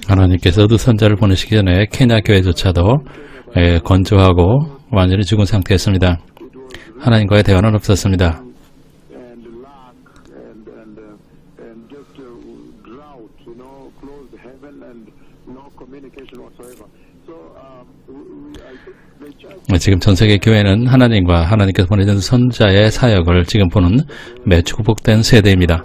하나님께서도 선자를 보내시기 전에 케냐 교회조차도 건조하고 완전히 죽은 상태였습니다. 하나님과의 대화는 없었습니다. 지금 전세계 교회는 하나님과 하나님께서 보내준 선자의 사역을 지금 보는 매우 축복된 세대입니다.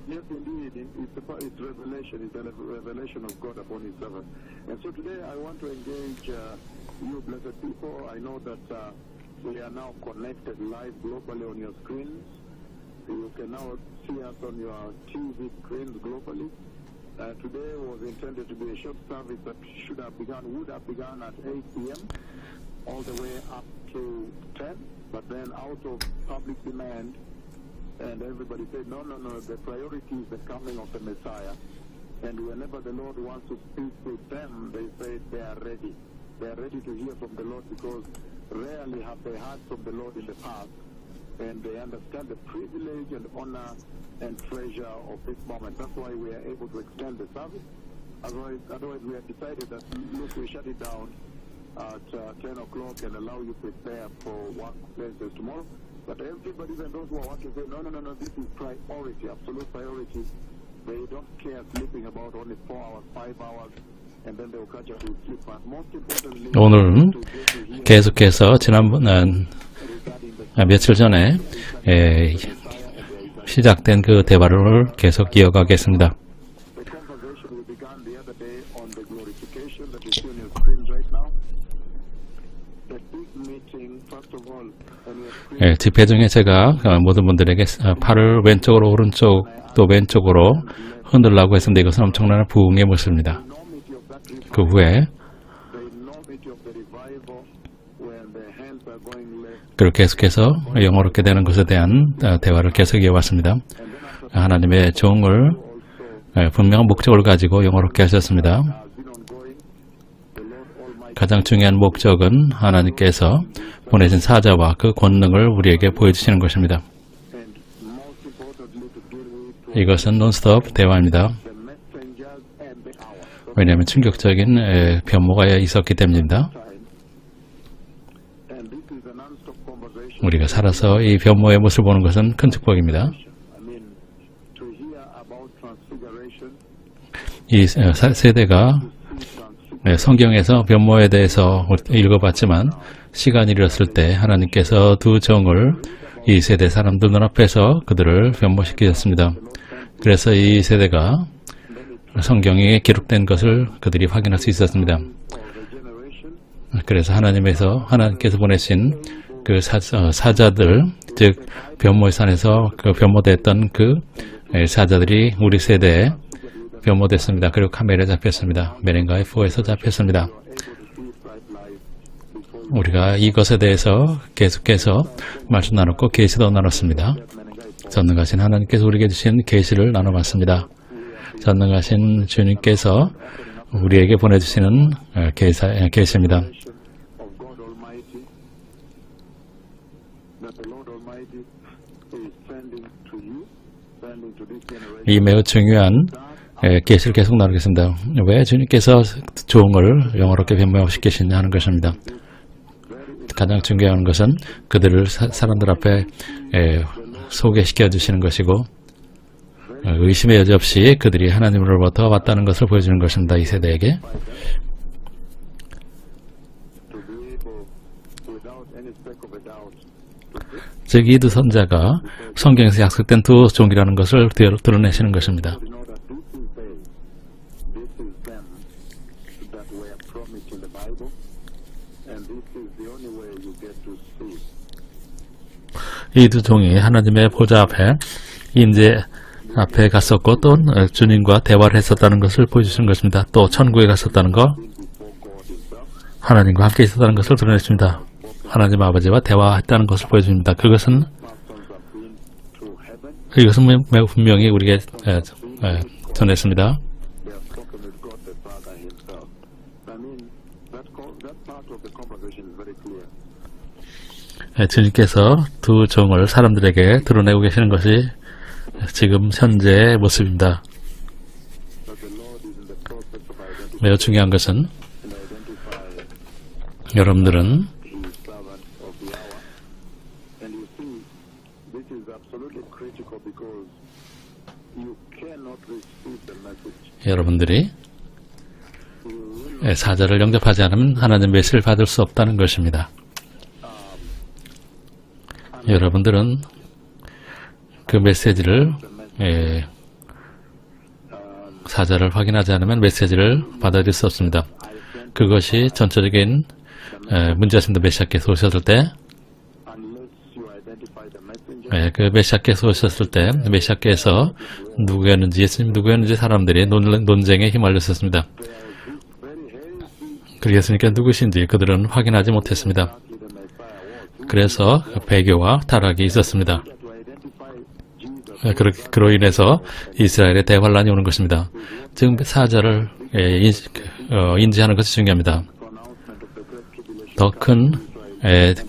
Yes, indeed. It's revelation. It's a revelation of God upon His servant. And so today I want to engage you, blessed people. I know that we are now connected live globally on your screens. You can now see us on your TV screens globally. Today was intended to be a short service that would have begun at 8 p.m. all the way up to 10. But then out of public demand, and everybody said, no, the priority is the coming of the Messiah. And whenever the Lord wants to speak to them, they say they are ready. They are ready to hear from the Lord because rarely have they heard from the Lord in the past. And they understand the privilege and honor and treasure of this moment. That's why we are able to extend the service. Otherwise we have decided that, look, we shut it down at 10 o'clock and allow you to prepare for workplaces tomorrow. But everybody, even those who are working, say, no, this is priority, absolute priority. They don't care sleeping about only 4 hours, 5 hours, and then they will catch up with sleep. But most importantly, 오늘은 계속해서 지난번 며칠 전에 시작된 그 대화를 계속 이어가겠습니다. 집회 중에 제가 모든 분들에게 팔을 왼쪽으로 오른쪽 또 왼쪽으로 흔들라고 했습니다. 이것은 엄청난 부흥의 모습입니다. 그 후에 그렇게 계속해서 영어롭게 되는 것에 대한 대화를 계속 이어왔습니다. 하나님의 종을 분명한 목적을 가지고 영어롭게 하셨습니다. 가장 중요한 목적은 하나님께서 보내신 사자와 그 권능을 우리에게 보여주시는 것입니다. 이것은 논스톱 대화입니다. 왜냐하면 충격적인 변모가 있었기 때문입니다. 우리가 살아서 이 변모의 모습을 보는 것은 큰 축복입니다. 이 세대가 성경에서 변모에 대해서 읽어봤지만 시간이 이르렀을 때 하나님께서 두 종을 이 세대 사람들 눈앞에서 그들을 변모시키셨습니다. 그래서 이 세대가 성경에 기록된 것을 그들이 확인할 수 있었습니다. 그래서 하나님께서 보내신 그 사자들, 즉 변모의 산에서 그 변모됐던 그 사자들이 우리 세대에 변모됐습니다. 그리고 카멜에 잡혔습니다. 메렌가의 포에서 잡혔습니다. 우리가 이것에 대해서 계속해서 말씀 나눴고 계시도 나눴습니다. 전능하신 하나님께서 우리에게 주신 계시를 나눠봤습니다. 전능하신 주님께서 우리에게 보내주시는 계시입니다. 이 매우 중요한 계시를 계속 나누겠습니다. 왜 주님께서 종을 영어롭게 변모시키시냐 하는 것입니다. 가장 중요한 것은 그들을 사람들 앞에 소개시켜 주시는 것이고 의심의 여지 없이 그들이 하나님으로부터 왔다는 것을 보여주는 것입니다. 이 세대에게. 즉 이 두 선자가 성경에서 약속된 두 종이라는 것을 드러내시는 것입니다. 이 두 종이 하나님의 보좌 앞에 인재 앞에 갔었고 또 주님과 대화를 했었다는 것을 보여주시는 것입니다. 또 천국에 갔었다는 것, 하나님과 함께 있었다는 것을 드러냈습니다. 하나님 아버지와 대화했다는 것을 보여줍니다. pastors have been to heaven. 이것은 매우 분명히 우리에게 전했습니다. They have spoken with God the Father himself. I mean, that part of the conversation is very clear. 주님께서 두 종을 사람들에게 드러내고 계시는 것이 지금 현재의 모습입니다. That the Lord is in the process of identifying 매우 중요한 것은 and identify 여러분들은 his servant of the hour. And you see, this is absolutely critical because you cannot receive the message. 여러분들이 You will 사자를 영접하지 않으면 하나님의 메시를 받을 수 없다는 것입니다. 여러분들은 그 메시지를 사자를 확인하지 않으면 메시지를 받아들일 수 없습니다. 그것이 전체적인 문제였습니다. 메시아께서 오셨을 때 unless you identify the messenger. 그 메시아께서 오셨을 때 메시아께서 누구였는지 예수님 누구였는지 사람들이 논쟁에 휘말렸었습니다. 그 예수님께 누구신지 그들은 확인하지 못했습니다. 그래서 배교와 타락이 있었습니다. 그로 인해서 이스라엘의 대환란이 오는 것입니다. 지금 사자를 인지하는 것이 중요합니다. 더 큰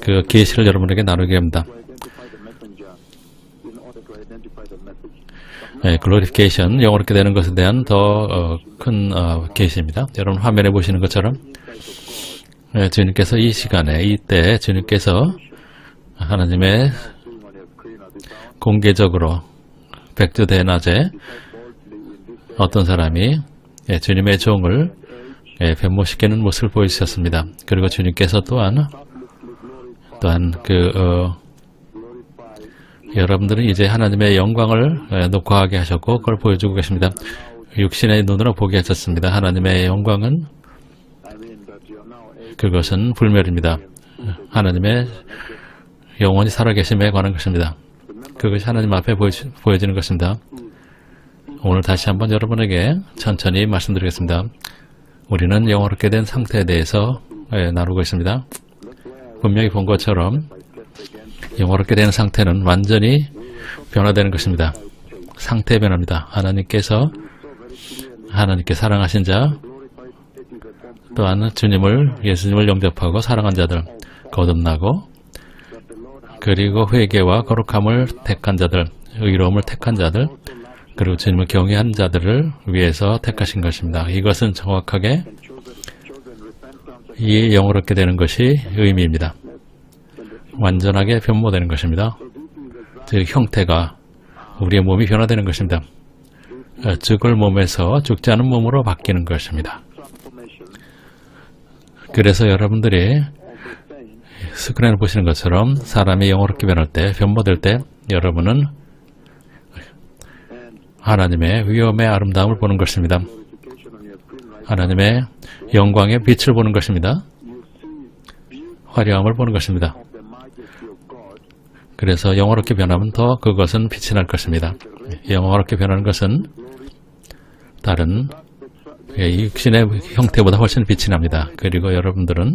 그 계시를 여러분에게 나누게 합니다. 글로리피케이션, 영어롭게 되는 것에 대한 더 큰 계시입니다. 여러분 화면에 보시는 것처럼 주님께서 이 시간에 이때 주님께서 하나님의 공개적으로 백주대낮에 어떤 사람이 주님의 종을 변모시키는 모습을 보여주셨습니다. 그리고 주님께서 또한 여러분들은 이제 하나님의 영광을 녹화하게 하셨고 그걸 보여주고 계십니다. 육신의 눈으로 보게 하셨습니다. 하나님의 영광은 그것은 불멸입니다. 하나님의 영원히 살아계심에 관한 것입니다. 그것이 하나님 앞에 보여지는 것입니다. 오늘 다시 한번 여러분에게 천천히 말씀드리겠습니다. 우리는 영원롭게 된 상태에 대해서 나누고 있습니다. 분명히 본 것처럼 영원롭게 되는 상태는 완전히 변화되는 것입니다. 상태 변화입니다. 하나님께 사랑하신 자, 또한 예수님을 영접하고 사랑한 자들, 거듭나고 그리고 회개와 거룩함을 택한 자들, 의로움을 택한 자들, 그리고 주님을 경외한 자들을 위해서 택하신 것입니다. 이것은 정확하게 이 영원롭게 되는 것이 의미입니다. 완전하게 변모되는 것입니다. 즉 형태가 우리의 몸이 변화되는 것입니다. 죽을 몸에서 죽지 않은 몸으로 바뀌는 것입니다. 그래서 여러분들이 스크린을 보시는 것처럼 사람이 영원롭게 변할 때, 변모될 때 여러분은 하나님의 위엄의 아름다움을 보는 것입니다. 하나님의 영광의 빛을 보는 것입니다. 화려함을 보는 것입니다. 그래서 영원롭게 변하면 더 그것은 빛이 날 것입니다. 영원롭게 변하는 것은 다른 육신의 형태보다 훨씬 빛이 납니다. 그리고 여러분들은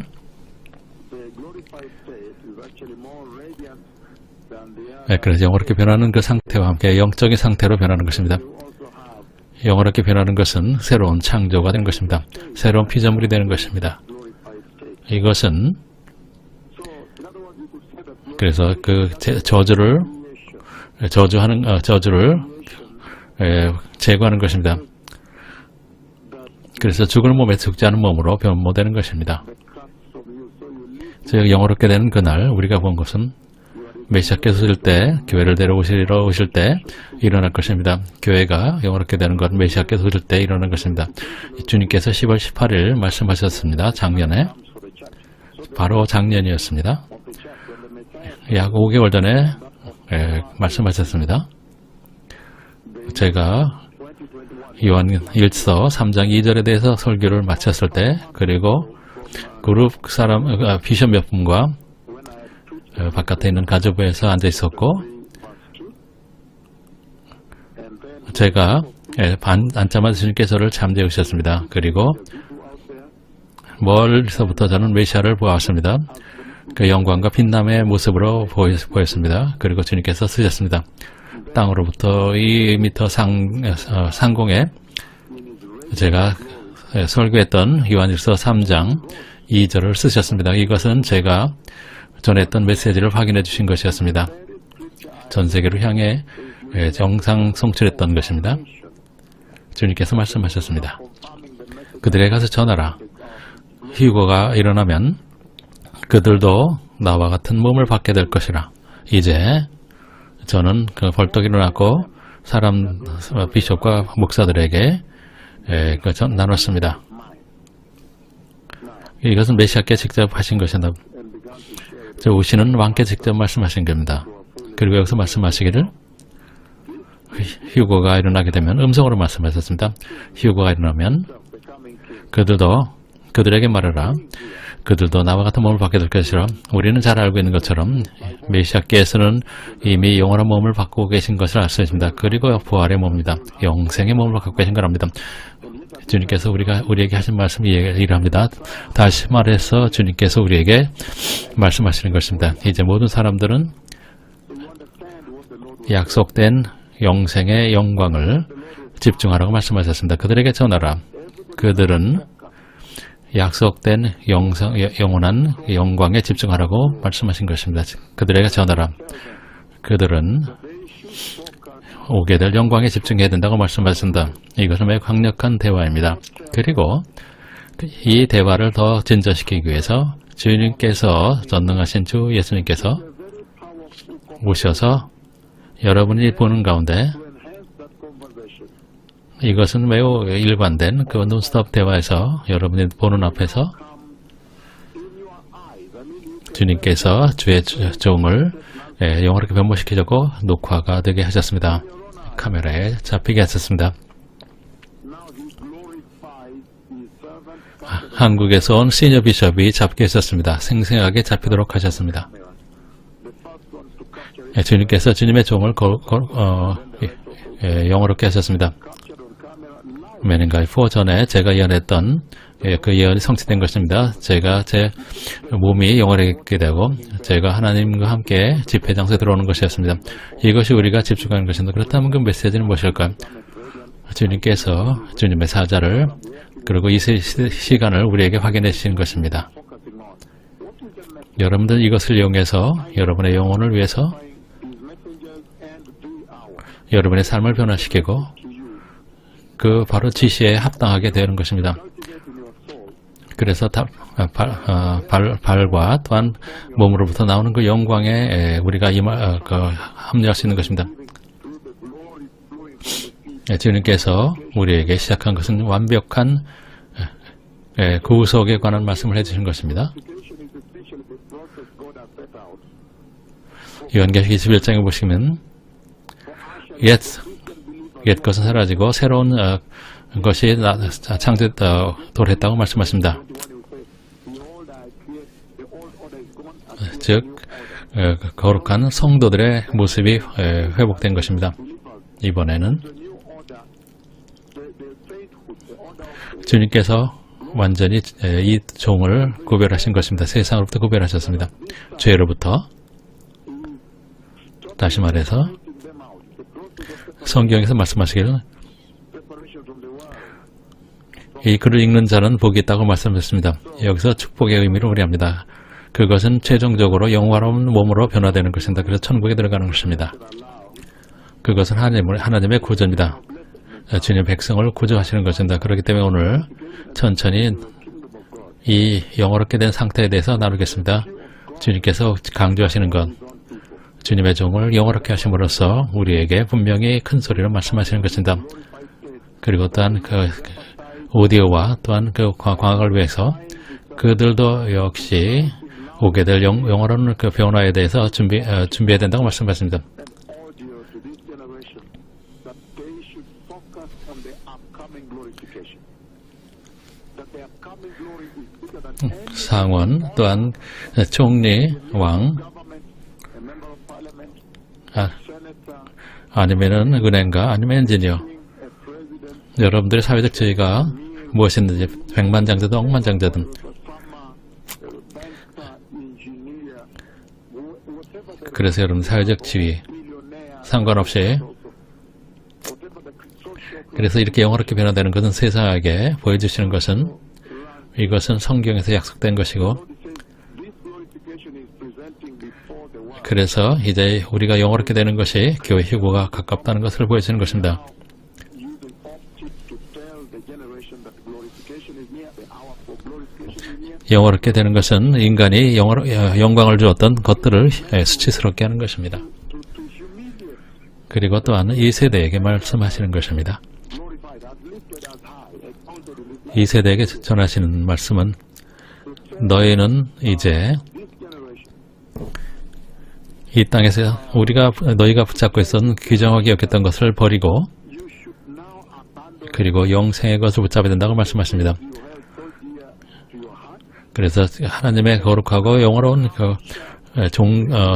그래서 영원롭게 변하는 그 상태와 함께 영적인 상태로 변하는 것입니다. 영원롭게 변하는 것은 새로운 창조가 되는 것입니다. 새로운 피조물이 되는 것입니다. 이것은 그래서 그 저주를 제거하는 것입니다. 그래서 죽을 몸에 죽지 않은 몸으로 변모되는 것입니다. 즉 영원롭게 되는 그날 우리가 본 것은 메시아께서 오실 때, 교회를 데려오시러 오실 때 일어날 것입니다. 교회가 영원롭게 되는 것, 메시아께서 오실 때 일어날 것입니다. 주님께서 10월 18일 말씀하셨습니다. 작년에. 바로 작년이었습니다. 약 5개월 전에 말씀하셨습니다. 제가 요한일서 3장 2절에 대해서 설교를 마쳤을 때, 그리고 그룹 비숍 몇 분과 바깥에 있는 가족부에서 앉아 있었고, 제가 앉자마자 주님께서를 잠재우셨습니다. 그리고 멀리서부터 저는 메시아를 보았습니다. 그 영광과 빛남의 모습으로 보였습니다. 그리고 주님께서 쓰셨습니다. 땅으로부터 2m 상공에 제가 설교했던 요한일서 3장 2절을 쓰셨습니다. 이것은 제가 전했던 메시지를 확인해 주신 것이었습니다. 전 세계를 향해 정상 성취했던 것입니다. 주님께서 말씀하셨습니다. 그들에게 가서 전하라. 휴거가 일어나면 그들도 나와 같은 몸을 받게 될 것이라. 이제 저는 벌떡 일어나고 사람 비숍과 목사들에게 나눴습니다. 이것은 메시아께 직접 하신 것이다. 오시는 왕께 직접 말씀하신 겁니다. 그리고 여기서 말씀하시기를 휴거가 일어나게 되면 음성으로 말씀하셨습니다. 휴거가 일어나면 그들에게 말하라. 그들도 나와 같은 몸을 받게 될 것이라. 우리는 잘 알고 있는 것처럼 메시아께서는 이미 영원한 몸을 받고 계신 것을 알 수 있습니다. 그리고 부활의 몸입니다. 영생의 몸을 갖고 계신 거랍니다. 주님께서 우리에게 하신 말씀이 이러합니다. 다시 말해서 주님께서 우리에게 말씀하시는 것입니다. 이제 모든 사람들은 약속된 영생의 영광을 집중하라고 말씀하셨습니다. 그들에게 전하라. 그들은 약속된 영원한 영광에 집중하라고 말씀하신 것입니다. 그들에게 전하라. 그들은 오게 될 영광에 집중해야 된다고 말씀하신다. 이것은 매우 강력한 대화입니다. 그리고 이 대화를 더 진전시키기 위해서 주님께서 전능하신 주 예수님께서 오셔서 여러분이 보는 가운데 이것은 매우 일관된 그 논스톱 대화에서 여러분이 보는 앞에서 주님께서 주의 종을 영어롭게 변모시키려고 녹화가 되게 하셨습니다. 카메라에 잡히게 하셨습니다. 한국에서 온 시니어 비숍이 잡게 했었습니다. 생생하게 잡히도록 하셨습니다. 주님께서 주님의 종을 영어롭게 하셨습니다. 메닝가이 4 전에 제가 예언했던 그 예언이 성취된 것입니다. 제가 제 몸이 영원하게 되고 제가 하나님과 함께 집회 장소에 들어오는 것이었습니다. 이것이 우리가 집중하는 것입니다. 그렇다면 그 메시지는 무엇일까요? 주님께서 주님의 사자를 그리고 이 시간을 우리에게 확인해 주신 것입니다. 여러분들 이것을 이용해서 여러분의 영혼을 위해서 여러분의 삶을 변화시키고 그 바로 지시에 합당하게 되는 것입니다. 그래서 발과 또한 몸으로부터 나오는 그 영광에 우리가 합류할 수 있는 것입니다. 주님께서 우리에게 시작한 것은 완벽한 구속에 관한 말씀을 해주신 것입니다. 요한계시록 21장에 보시면 옛 것은 사라지고 새로운 것이 창조됐다고 말씀하십니다. 즉 거룩한 성도들의 모습이 회복된 것입니다. 이번에는 주님께서 완전히 이 종을 구별하신 것입니다. 세상으로부터 구별하셨습니다. 죄로부터. 다시 말해서 성경에서 말씀하시기를 이 글을 읽는 자는 복이 있다고 말씀하셨습니다. 여기서 축복의 의미를 우려합니다. 그것은 최종적으로 영화로운 몸으로 변화되는 것입니다. 그래서 천국에 들어가는 것입니다. 그것은 하나님의 구조입니다. 주님 백성을 구조하시는 것입니다. 그렇기 때문에 오늘 천천히 이 영어롭게 된 상태에 대해서 나누겠습니다. 주님께서 강조하시는 것, 주님의 종을 영어롭게 하심으로써 우리에게 분명히 큰 소리로 말씀하시는 것입니다. 그리고 또한 그 오디오와 또한 그 광학을 위해서 그들도 역시 오게 될 영어로는 그 변화에 대해서 준비해야 된다고 말씀하십니다. 상원 또한 총리, 왕 아니면은 은행가 아니면 엔지니어 여러분들의 사회적 지위가 무엇이든지 백만장자든 억만장자든 그래서 여러분 사회적 지위 상관없이 그래서 이렇게 영화롭게 변화되는 것은 세상에게 보여주시는 것은 이것은 성경에서 약속된 것이고 그래서 이제 우리가 영화롭게 되는 것이 교회 휴고가 가깝다는 것을 보여주는 것입니다. 영화롭게 되는 것은 인간이 영광을 주었던 것들을 수치스럽게 하는 것입니다. 그리고 또한 이 세대에게 말씀하시는 것입니다. 이 세대에게 전하시는 말씀은 너희는 이제 이 땅에서 너희가 붙잡고 있었던 규정하게 여겼던 것을 버리고 그리고 영생의 것을 붙잡아야 된다고 말씀하십니다. 그래서 하나님의 거룩하고 영원한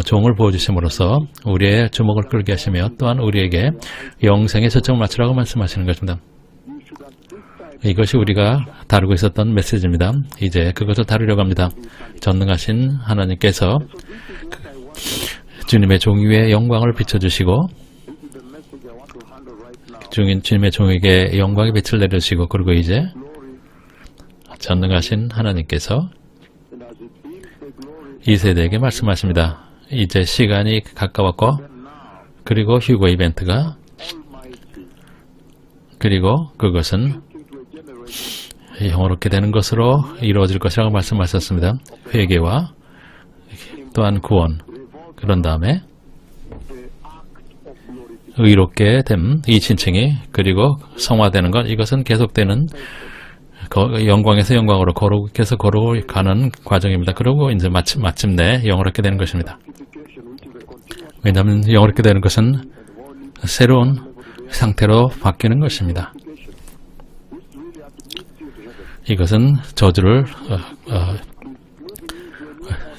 종을 보여주심으로써 우리의 주목을 끌게 하시며 또한 우리에게 영생에 초점을 맞추라고 말씀하시는 것입니다. 이것이 우리가 다루고 있었던 메시지입니다. 이제 그것을 다루려고 합니다. 전능하신 하나님께서 주님의 종 위에 영광을 비춰주시고 주님의 종에게 영광의 빛을 내려주시고 그리고 이제 전능하신 하나님께서 이 세대에게 말씀하십니다. 이제 시간이 가까웠고 그리고 휴거 이벤트가 그리고 그것은 영원롭게 되는 것으로 이루어질 것이라고 말씀하셨습니다. 회개와 또한 구원 그런 다음에 의롭게 됨 이 진칭이 그리고 성화되는 것 이것은 계속되는 영광에서 영광으로 계속 걸어가는 과정입니다. 그리고 이제 마침내 영원롭게 되는 것입니다. 왜냐하면 영원롭게 되는 것은 새로운 상태로 바뀌는 것입니다. 이것은 저주를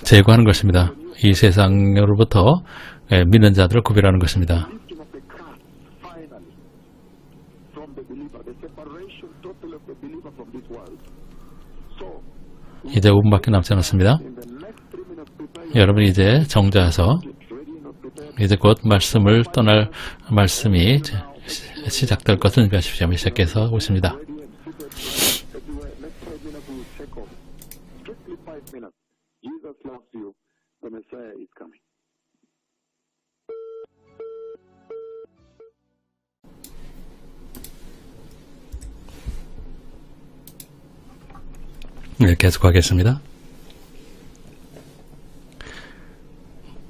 제거하는 것입니다. 이 세상으로부터 믿는 자들을 구별하는 것입니다. 이제 5분밖에 남지 않았습니다. 여러분 이제 정자서 이제 곧 말씀을 떠날 말씀이 시작될 것을 준비하십시오. 시작해서 오십니다. 네, 계속하겠습니다.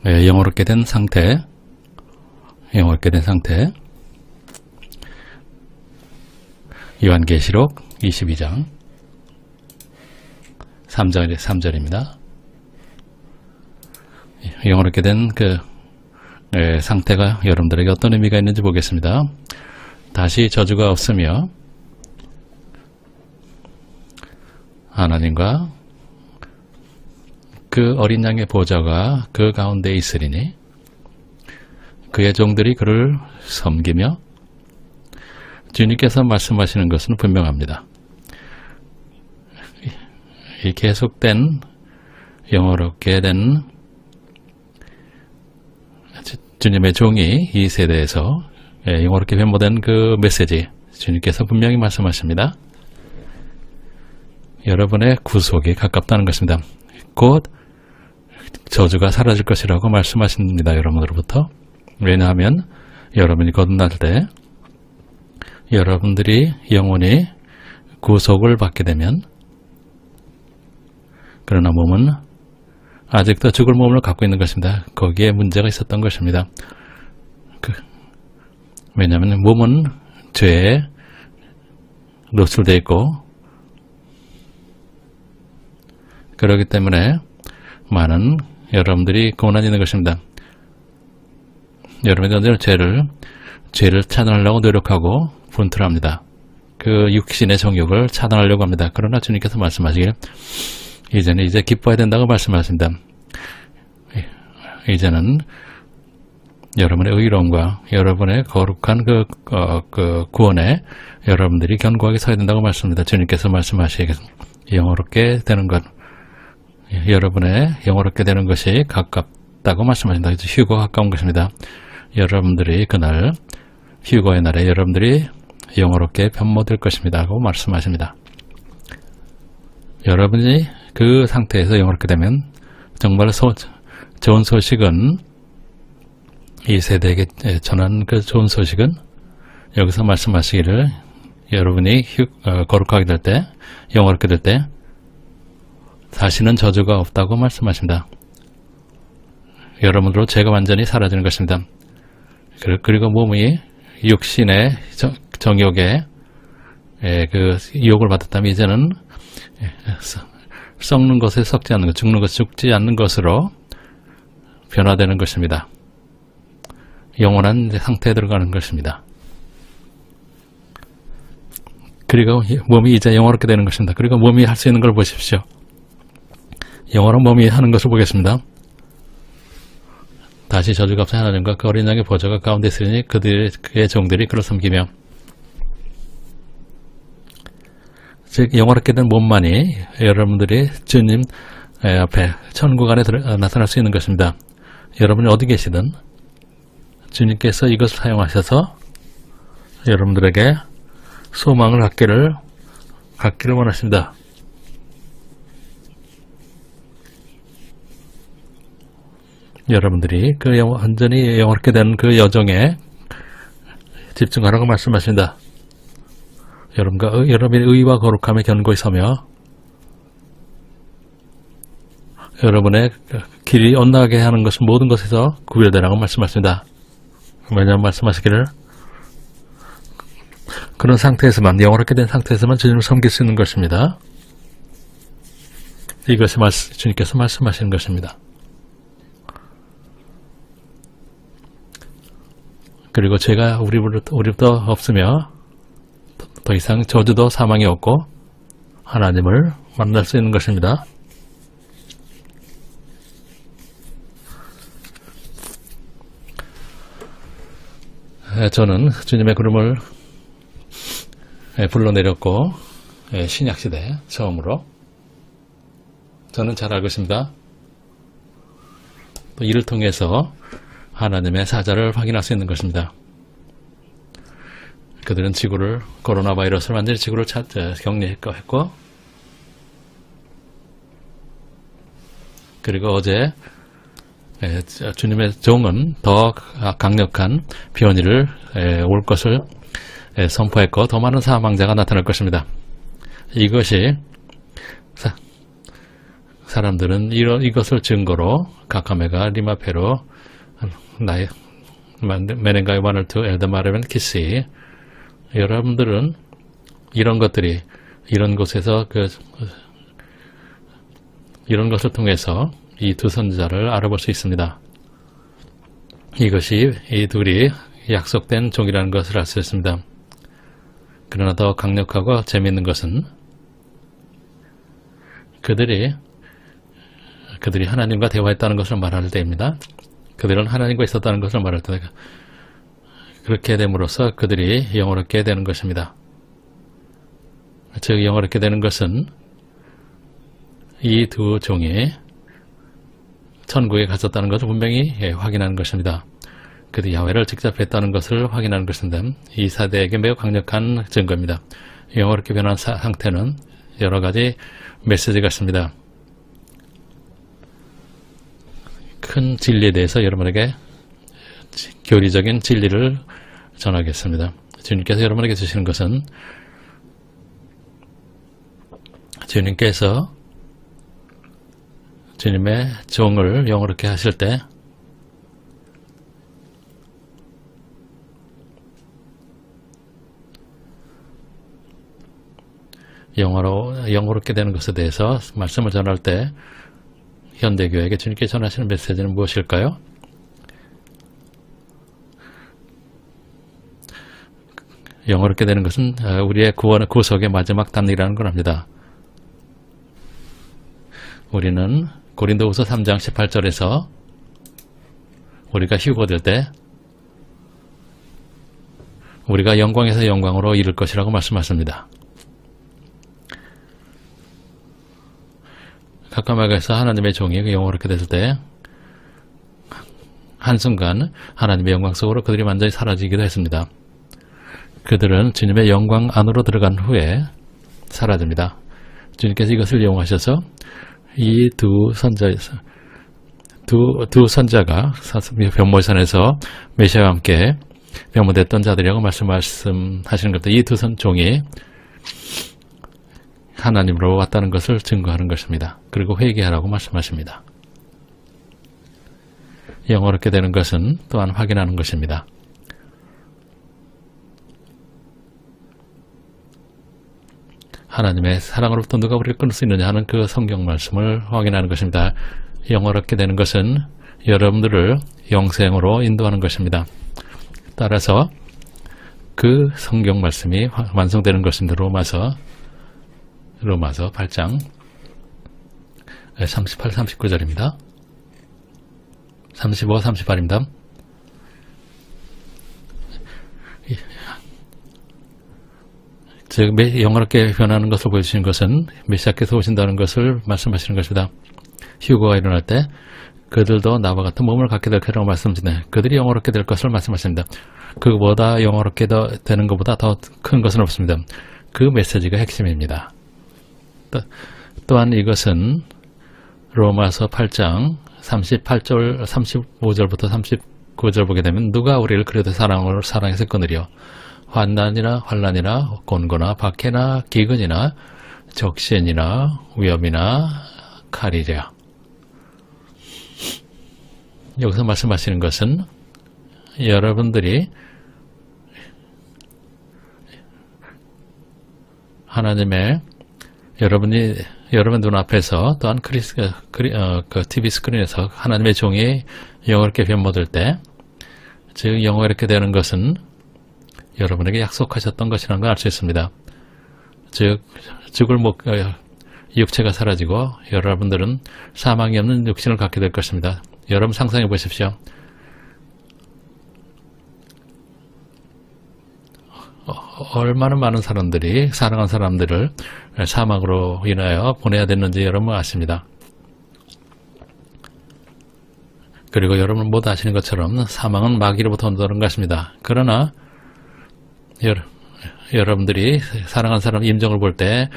네, 영어롭게 된 상태 요한계시록 22장 3절입니다. 영어롭게 된 상태가 여러분들에게 어떤 의미가 있는지 보겠습니다. 다시 저주가 없으며 하나님과 그 어린 양의 보좌가 그 가운데 있으리니 그의 종들이 그를 섬기며 주님께서 말씀하시는 것은 분명합니다. 이 계속된 영어롭게 된 주님의 종이 이 세대에서 영어롭게 변모된 그 메시지 주님께서 분명히 말씀하십니다. 여러분의 구속이 가깝다는 것입니다. 곧 저주가 사라질 것이라고 말씀하십니다. 여러분으로부터. 왜냐하면 여러분이 거듭날 때 여러분들이 영원히 구속을 받게 되면 그러나 몸은 아직도 죽을 몸을 갖고 있는 것입니다. 거기에 문제가 있었던 것입니다. 왜냐하면 몸은 죄에 노출되어 있고 그렇기 때문에 많은 여러분들이 고난이 있는 것입니다. 여러분이 언제나 죄를 차단하려고 노력하고 분투합니다. 그 육신의 정욕을 차단하려고 합니다. 그러나 주님께서 말씀하시길 이제는 기뻐해야 된다고 말씀하십니다. 이제는 여러분의 의로움과 여러분의 거룩한 그 구원에 여러분들이 견고하게 서야 된다고 말씀합니다. 주님께서 말씀하시기에 영어롭게 되는 것, 여러분의 영어롭게 되는 것이 가깝다고 말씀하신다. 휴거가 가까운 것입니다. 여러분들이 그날 휴거의 날에 여러분들이 영어롭게 변모될 것입니다. 라고 말씀하십니다. 여러분이 그 상태에서 영어롭게 되면 정말 좋은 소식은 이 세대에게 전한 그 좋은 소식은 여기서 말씀하시기를 여러분이 거룩하게 될 때, 영어롭게 될 때 다시는 저주가 없다고 말씀하십니다. 여러분으로 죄가 완전히 사라지는 것입니다. 그리고 몸이 육신의 정욕에 그 유혹을 받았다면 이제는 썩는 것에 썩지 않는 것, 죽는 것에 죽지 않는 것으로 변화되는 것입니다. 영원한 상태에 들어가는 것입니다. 그리고 몸이 이제 영원롭게 되는 것입니다. 그리고 몸이 할 수 있는 걸 보십시오. 영원한 몸이 하는 것을 보겠습니다. 다시 저주가 없이 하나님과 그 어린 양의 보좌가 가운데 있으니 그의 종들이 그를 섬기며, 즉 영원롭게 된 몸만이 여러분들이 주님 앞에 천국 안에 나타날 수 있는 것입니다. 여러분이 어디 계시든 주님께서 이것을 사용하셔서 여러분들에게 소망을 갖기를 원하십니다. 여러분들이 그 완전히 영원롭게 된 그 여정에 집중하라고 말씀하십니다. 여러분의 의와 거룩함에 견고히 서며 여러분의 길이 엇나게 하는 것은 모든 것에서 구별되라고 말씀하십니다. 왜냐하면 말씀하시기를 그런 상태에서만, 영원롭게 된 상태에서만 주님을 섬길 수 있는 것입니다. 이것이 주님께서 말씀하시는 것입니다. 그리고 죄가 우리부터 없으며 더 이상 저주도 사망이 없고 하나님을 만날 수 있는 것입니다. 저는 주님의 구름을 불러내렸고 신약시대 처음으로 저는 잘 알고 있습니다. 또 이를 통해서 하나님의 사자를 확인할 수 있는 것입니다. 그들은 코로나 바이러스를 완전히 지구를 격리했고, 그리고 어제 주님의 종은 더 강력한 변이를 올 것을 선포했고 더 많은 사망자가 나타날 것입니다. 이것이 사람들은 이것을 증거로 가카메가 리마페로 메넨가이 와널투 엘드마레벤 키시, 여러분들은 이런 것들이 이런 곳에서 이런 것을 통해서 이 두 선지자를 알아볼 수 있습니다. 이것이 이 둘이 약속된 종이라는 것을 알 수 있습니다. 그러나 더 강력하고 재미있는 것은 그들이 하나님과 대화했다는 것을 말할 때입니다. 그들은 하나님과 있었다는 것을 말할 때, 그렇게 됨으로써 그들이 영원롭게 되는 것입니다. 즉 영원롭게 되는 것은 이 두 종이 천국에 갔었다는 것을 분명히 확인하는 것입니다. 그들이 야훼를 직접 했다는 것을 확인하는 것입니다. 이 사대에게 매우 강력한 증거입니다. 영원롭게 변한 상태는 여러 가지 메시지가 있습니다. 큰 진리에 대해서 여러분에게 교리적인 진리를 전하겠습니다. 주님께서 여러분에게 주시는 것은 주님께서 주님의 종을 영원롭게 하실 때 영원롭게 되는 것에 대해서 말씀을 전할 때 현대교회에게 주님께 전하시는 메시지는 무엇일까요? 영원롭게 되는 것은 우리의 구속의 마지막 단계라는 걸 압니다. 우리는 고린도후서 3장 18절에서 우리가 휴거될 때 우리가 영광에서 영광으로 이를 것이라고 말씀하십니다. 가까마가에서 하나님의 종이 영원하게 됐을 때 한순간 하나님의 영광 속으로 그들이 완전히 사라지기도 했습니다. 그들은 주님의 영광 안으로 들어간 후에 사라집니다. 주님께서 이것을 이용하셔서 이 두 선자가 변모산에서 메시아와 함께 변모됐던 자들이라고 말씀하시는 것도 이 두 종이 하나님으로 왔다는 것을 증거하는 것입니다. 그리고 회개하라고 말씀하십니다. 영원하게 되는 것은 또한 확인하는 것입니다. 하나님의 사랑으로부터 누가 우리를 끊을 수 있느냐 하는 그 성경 말씀을 확인하는 것입니다. 영원하게 되는 것은 여러분들을 영생으로 인도하는 것입니다. 따라서 그 성경 말씀이 완성되는 것입니다. 로마서 8장 38, 39절입니다. 35, 38입니다. 즉 영원하게 변하는 것을 보여주시는 것은 메시아께서 오신다는 것을 말씀하시는 것입니다. 휴거가 일어날 때 그들도 나와 같은 몸을 갖게 될 거라고 말씀하시네. 그들이 영원하게 될 것을 말씀하십니다. 그보다 영원하게 되는 것보다 더 큰 것은 없습니다. 그 메시지가 핵심입니다. 또한 이것은 로마서 8장 38절, 35절부터 39절 보게 되면 누가 우리를 그래도 사랑해서 끊으려 환난이나 환란이나 곤고나 박해나 기근이나 적신이나 위험이나 칼이랴. 여기서 말씀하시는 것은 여러분들이 하나님의 여러분 눈앞에서 또한 TV 스크린에서 하나님의 종이 영원하게 변모될 때, 즉 영원하게 되는 것은 여러분에게 약속하셨던 것이라는 걸 알 수 있습니다. 즉 육체가 사라지고 여러분들은 사망이 없는 육신을 갖게 될 것입니다. 여러분 상상해 보십시오. 얼마나 많은 사람들이 사랑한 사람들을 사망으로 인하여 보내야 됐는지 여러분 아십니다. 그리고 여러분 모두 아시는 것처럼 사망은 마귀로부터 온다는 것입니다. 그러나 여러분들이 사랑한 사람 임종을 볼 때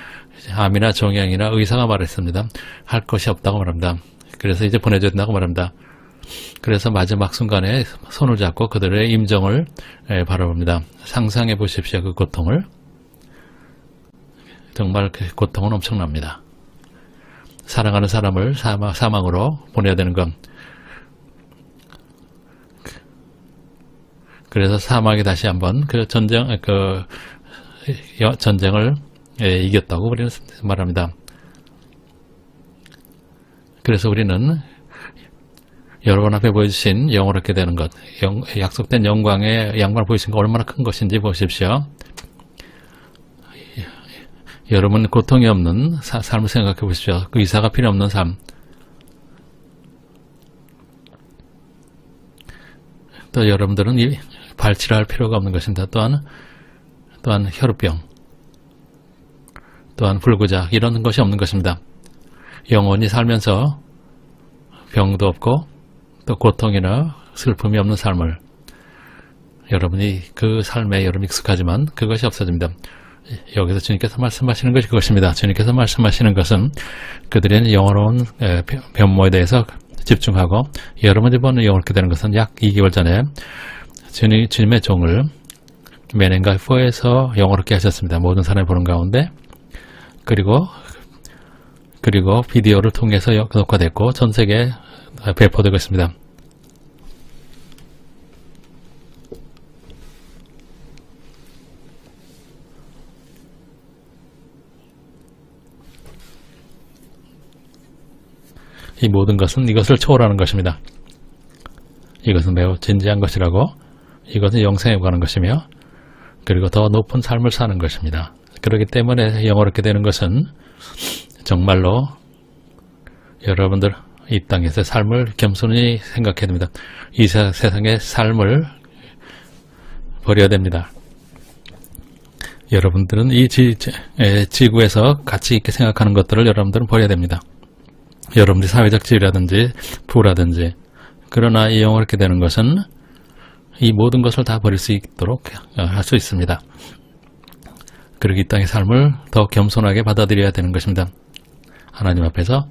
암이나 종양이나 의사가 말했습니다. 할 것이 없다고 말합니다. 그래서 이제 보내줘야 된다고 말합니다. 그래서 마지막 순간에 손을 잡고 그들의 임종을 바라봅니다. 상상해 보십시오. 그 고통을. 정말 그 고통은 엄청납니다. 사랑하는 사람을 사망으로 보내야 되는 것. 그래서 사망이 다시 한번 그 전쟁을 이겼다고 우리는 말합니다. 그래서 우리는 여러분 앞에 보여주신 영원하게 되는 것, 약속된 영광을 보여주신 것 얼마나 큰 것인지 보십시오. 여러분 고통이 없는 삶을 생각해 보십시오. 의사가 필요 없는 삶. 또 여러분들은 발치를 할 필요가 없는 것입니다. 또한 혈우병, 또한 불구작 이런 것이 없는 것입니다. 영원히 살면서 병도 없고 또 고통이나 슬픔이 없는 삶을 여러분이 그 삶에 여러분 익숙하지만 그것이 없어집니다. 여기서 주님께서 말씀하시는 것이 그것입니다. 주님께서 말씀하시는 것은 그들의 영원한 변모에 대해서 집중하고 여러분 이번 영원하게 되는 것은 약 2개월 전에 주님의 종을 메넨과 4에서 영원하게 하셨습니다. 모든 사람이 보는 가운데 그리고 비디오를 통해서 녹화됐고 전 세계에 배포되고 있습니다. 이 모든 것은 이것을 초월하는 것입니다. 이것은 매우 진지한 것이라고, 이것은 영생에 관한 것이며 그리고 더 높은 삶을 사는 것입니다. 그렇기 때문에 영원하게 되는 것은 정말로 여러분들 이 땅에서의 삶을 겸손히 생각해야 됩니다. 이 세상의 삶을 버려야 됩니다. 여러분들은 이 지구에서 가치 있게 생각하는 것들을 여러분들은 버려야 됩니다. 여러분들이 사회적 지위라든지 부라든지. 그러나 이 영어롭게 되는 것은 이 모든 것을 다 버릴 수 있도록 할 수 있습니다. 그리고 이 땅의 삶을 더 겸손하게 받아들여야 되는 것입니다. 하나님 앞에서.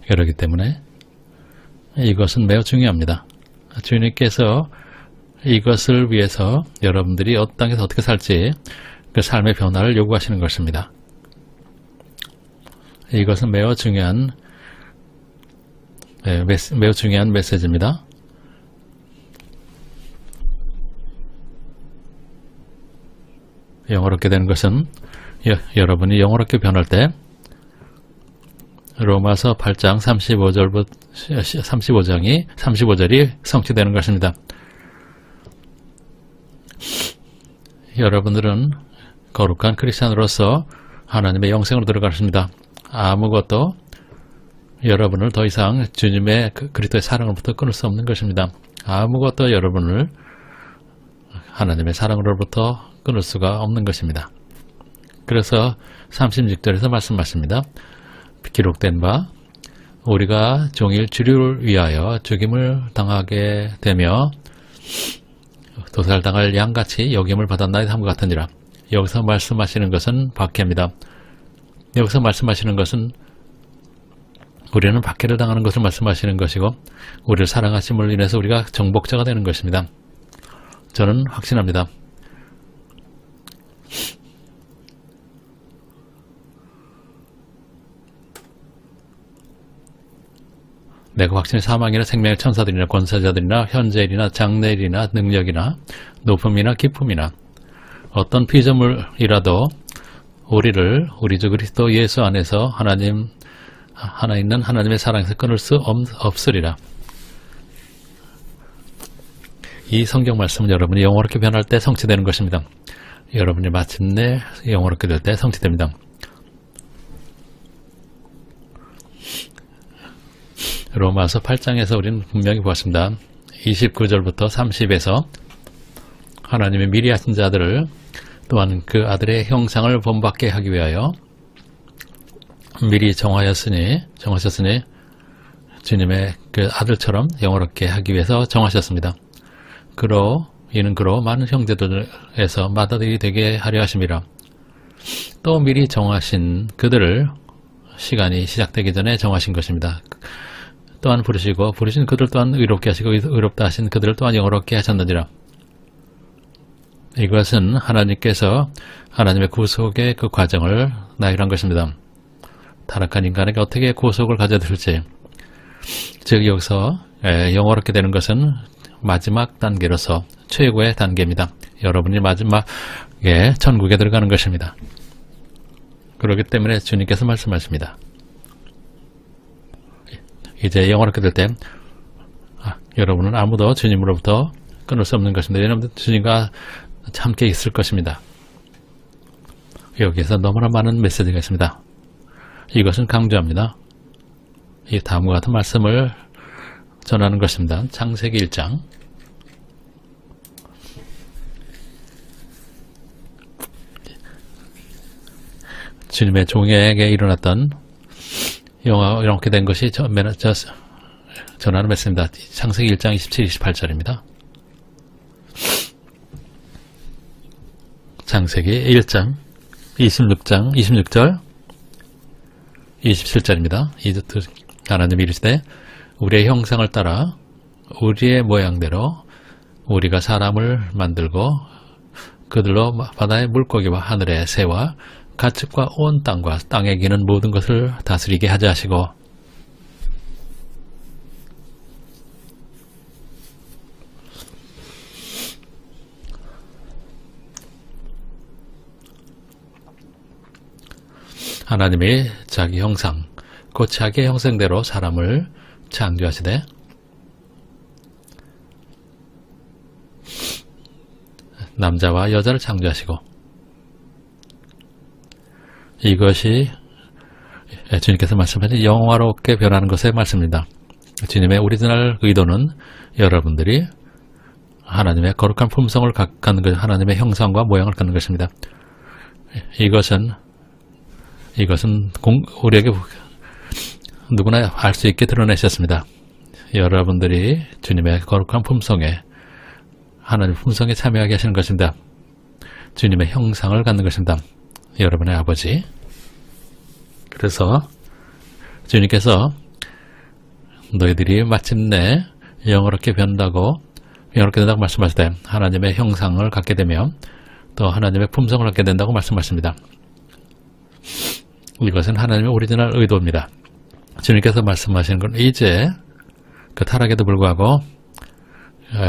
그렇기 때문에 이것은 매우 중요합니다. 주님께서 이것을 위해서 여러분들이 땅에서 어떻게 살지 그 삶의 변화를 요구하시는 것입니다. 이것은 매우 중요한 메시지입니다. 영어롭게 되는 것은 여러분이 영어롭게 변할 때 로마서 8장 35절이 성취되는 것입니다. 여러분들은 거룩한 크리스찬으로서 하나님의 영생으로 들어가십니다. 아무것도 여러분을 더 이상 주님의 그리스도의 사랑으로부터 끊을 수 없는 것입니다. 아무것도 여러분을 하나님의 사랑으로부터 끊을 수가 없는 것입니다. 그래서 36절에서 말씀하십니다. 기록된 바 우리가 종일 주류를 위하여 죽임을 당하게 되며 도살당할 양같이 여김을 받았나이다 함과 같으니라. 여기서 말씀하시는 것은 박해입니다. 여기서 말씀하시는 것은 우리는 박해를 당하는 것을 말씀하시는 것이고 우리를 사랑하심을 인해서 우리가 정복자가 되는 것입니다. 저는 확신합니다. 내가 확신의 사망이나 생명의 천사들이나 권세자들이나 현재일이나 장래일이나 능력이나 높음이나 기쁨이나 어떤 피조물이라도 우리를 우리 주 그리스도 예수 안에서 하나 있는 하나님의 사랑에서 끊을 수 없으리라. 이 성경 말씀은 여러분이 영어롭게 변할 때 성취되는 것입니다. 여러분이 마침내 영어롭게 될 때 성취됩니다. 로마서 8장에서 우리는 분명히 보았습니다. 29절부터 30에서 하나님의 미리 하신 자들을 또한 그 아들의 형상을 본받게 하기 위하여 미리 정하셨으니 주님의 그 아들처럼 영어롭게 하기 위해서 정하셨습니다. 이는 그로 많은 형제들에서 맏아들이 되게 하려 하심이라. 또 미리 정하신 그들을 시간이 시작되기 전에 정하신 것입니다. 또한 부르신 그들 또한 의롭게 하시고 의롭다 하신 그들을 또한 영어롭게 하셨느니라. 이것은 하나님께서 하나님의 구속의 그 과정을 나열한 것입니다. 타락한 인간에게 어떻게 구속을 가져들지, 즉 여기서 영어롭게 되는 것은 마지막 단계로서 최고의 단계입니다. 여러분이 마지막에 천국에 들어가는 것입니다. 그렇기 때문에 주님께서 말씀하십니다. 이제 영원하게 될 때 여러분은 아무도 주님으로부터 끊을 수 없는 것입니다. 여러분 주님과 함께 있을 것입니다. 여기에서 너무나 많은 메시지가 있습니다. 이것은 강조합니다. 이 다음과 같은 말씀을 전하는 것입니다. 창세기 1장 주님의 종에게 일어났던 이렇게 된 것이 전하는 말씀입니다. 창세기 1장 27, 28절입니다. 창세기 1장 26절 27절입니다. 하나님이 이르시되 우리의 형상을 따라 우리의 모양대로 우리가 사람을 만들고 그들로 바다의 물고기와 하늘의 새와 가축과 온 땅과 땅에 기는 모든 것을 다스리게 하자 하시고, 하나님이 자기 형상, 곧 자기의 형상대로 사람을 창조하시되 남자와 여자를 창조하시고, 이것이 주님께서 말씀하신 영화롭게 변하는 것의 말씀입니다. 주님의 오리지널 의도는 여러분들이 하나님의 거룩한 품성을 갖는 것, 하나님의 형상과 모양을 갖는 것입니다. 이것은 우리에게 누구나 알 수 있게 드러내셨습니다. 여러분들이 주님의 거룩한 품성에, 하나님 품성에 참여하게 하시는 것입니다. 주님의 형상을 갖는 것입니다. 여러분의 아버지. 그래서 주님께서 너희들이 마침내 영어롭게 된다고 말씀하실 때 하나님의 형상을 갖게 되면 또 하나님의 품성을 갖게 된다고 말씀하십니다. 이것은 하나님의 오리지널 의도입니다. 주님께서 말씀하시는 건 이제 그 타락에도 불구하고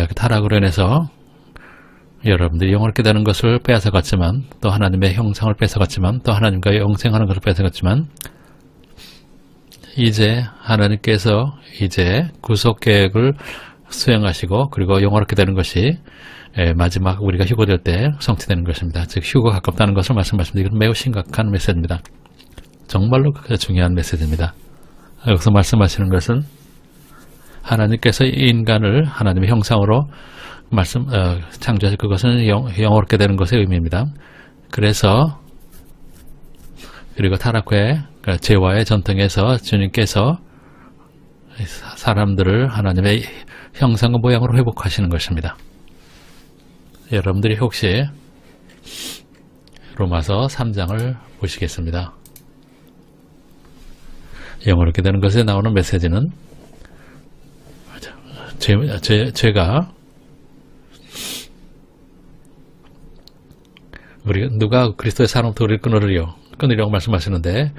그 타락으로 인해서 여러분들이 영원하게 되는 것을 빼앗아갔지만, 또 하나님의 형상을 뺏어갔지만, 또 하나님과 영생하는 것을 뺏어갔지만, 이제 하나님께서 이제 구속 계획을 수행하시고, 그리고 영원하게 되는 것이 마지막 우리가 휴거될 때 성취되는 것입니다. 즉 휴거가 가깝다는 것을 말씀하십니다. 이건 매우 심각한 메시지입니다. 정말로 중요한 메시지입니다. 여기서 말씀하시는 것은 하나님께서 인간을 하나님의 형상으로 창조하실 그것은 영원하게 되는 것의 의미입니다. 그래서 그리고 타락 후에 죄와의 전통에서 주님께서 사람들을 하나님의 형상과 모양으로 회복하시는 것입니다. 여러분들이 혹시 로마서 3장을 보시겠습니다. 영원하게 되는 것에 나오는 메시지는 죄가 누가 그리스도의 사랑부터 우리를 끊으리라고 말씀하시는데,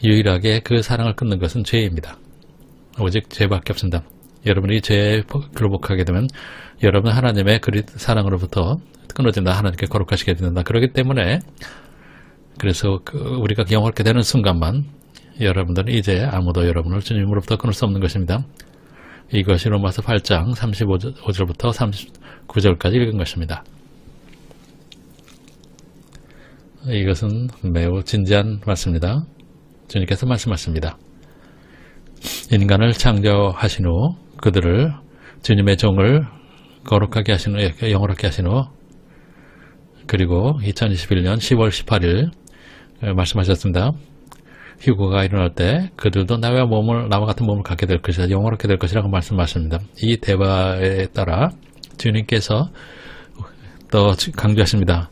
유일하게 그 사랑을 끊는 것은 죄입니다. 오직 죄밖에 없습니다. 여러분이 죄에 굴복하게 되면 여러분 하나님의 사랑으로부터 끊어진다. 하나님께 거룩하시게 된다. 그렇기 때문에 그래서 우리가 영원하게 되는 순간만 여러분들은 이제 아무도 여러분을 주님으로부터 끊을 수 없는 것입니다. 이것이 로마서 8장 35절부터 39절까지 읽은 것입니다. 이것은 매우 진지한 말씀입니다. 주님께서 말씀하십니다. 인간을 창조하신 후 그들을 주님의 종을 거룩하게 하신 후, 영원하게 하신 후, 그리고 2021년 10월 18일 말씀하셨습니다. 휴거가 일어날 때 그들도 나와 같은 몸을 갖게 될 것이다. 영원하게 될 것이라고 말씀하십니다. 이 대화에 따라 주님께서 또 강조하십니다.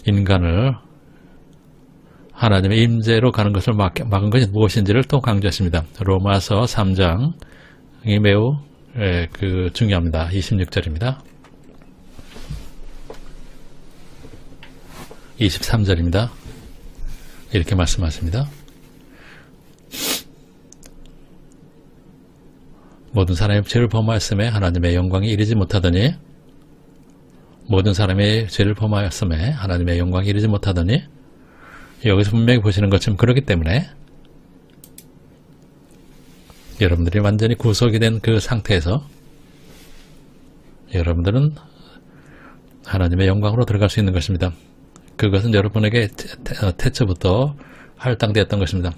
인간을 하나님의 임재로 가는 것을 막은 것이 무엇인지를 또 강조하십니다. 로마서 3장이 매우 중요합니다. 26절입니다. 23절입니다. 이렇게 말씀하십니다. 모든 사람이 죄를 범하였음에 하나님의 영광이 이르지 못하더니, 모든 사람이 죄를 범하였음에 하나님의 영광이 이르지 못하더니, 여기서 분명히 보시는 것처럼 그렇기 때문에 여러분들이 완전히 구속이 된 그 상태에서 여러분들은 하나님의 영광으로 들어갈 수 있는 것입니다. 그것은 여러분에게 태초부터 할당되었던 것입니다.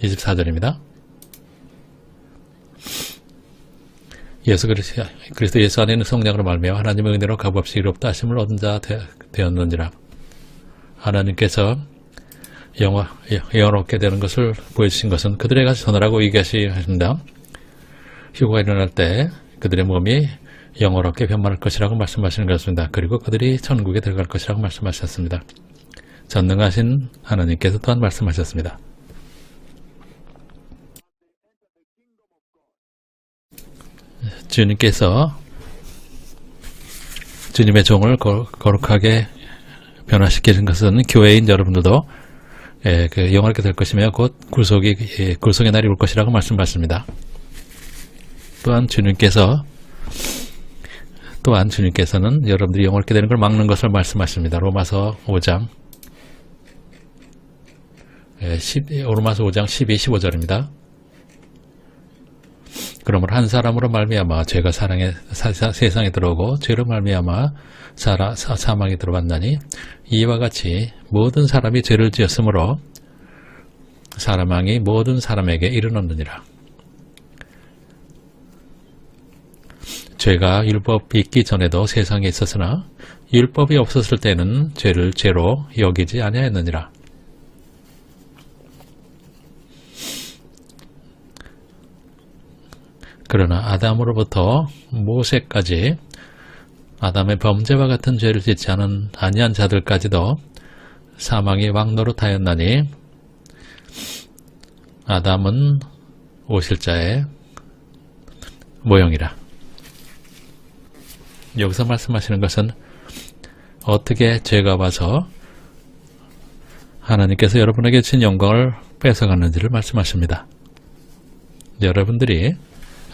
24절입니다. 그리스도 예수 안에 있는 성령으로 말미암아 하나님의 은혜로 값없이 이롭다 하심을 얻은 자 되었는지라. 하나님께서 영원롭게 되는 것을 보여주신 것은 그들에게 전하라고 얘기하십니다. 휴거가 일어날 때 그들의 몸이 영원롭게 변만할 것이라고 말씀하시는 것입니다. 그리고 그들이 천국에 들어갈 것이라고 말씀하셨습니다. 전능하신 하나님께서 또한 말씀하셨습니다. 주님께서 주님의 종을 거룩하게 변화시키는 것은 교회인 여러분들도 영원하게 될 것이며 곧 굴속의 날이 올 것이라고 말씀하십니다. 또한 주님께서는 여러분들이 영원하게 되는 걸 막는 것을 말씀하십니다. 로마서 5장 12, 15절입니다. 그러므로 한 사람으로 말미암아 죄가 세상에 들어오고 죄로 말미암아 사망에 들어왔나니 이와 같이 모든 사람이 죄를 지었으므로 사망이 모든 사람에게 이르렀느니라. 죄가 율법이 있기 전에도 세상에 있었으나 율법이 없었을 때는 죄를 죄로 여기지 아니하였느니라. 그러나 아담으로부터 모세까지 아담의 범죄와 같은 죄를 짓지 아니한 자들까지도 사망이 왕노릇하였나니 아담은 오실자의 모형이라. 여기서 말씀하시는 것은 어떻게 죄가 와서 하나님께서 여러분에게 주신 영광을 뺏어갔는지를 말씀하십니다. 여러분들이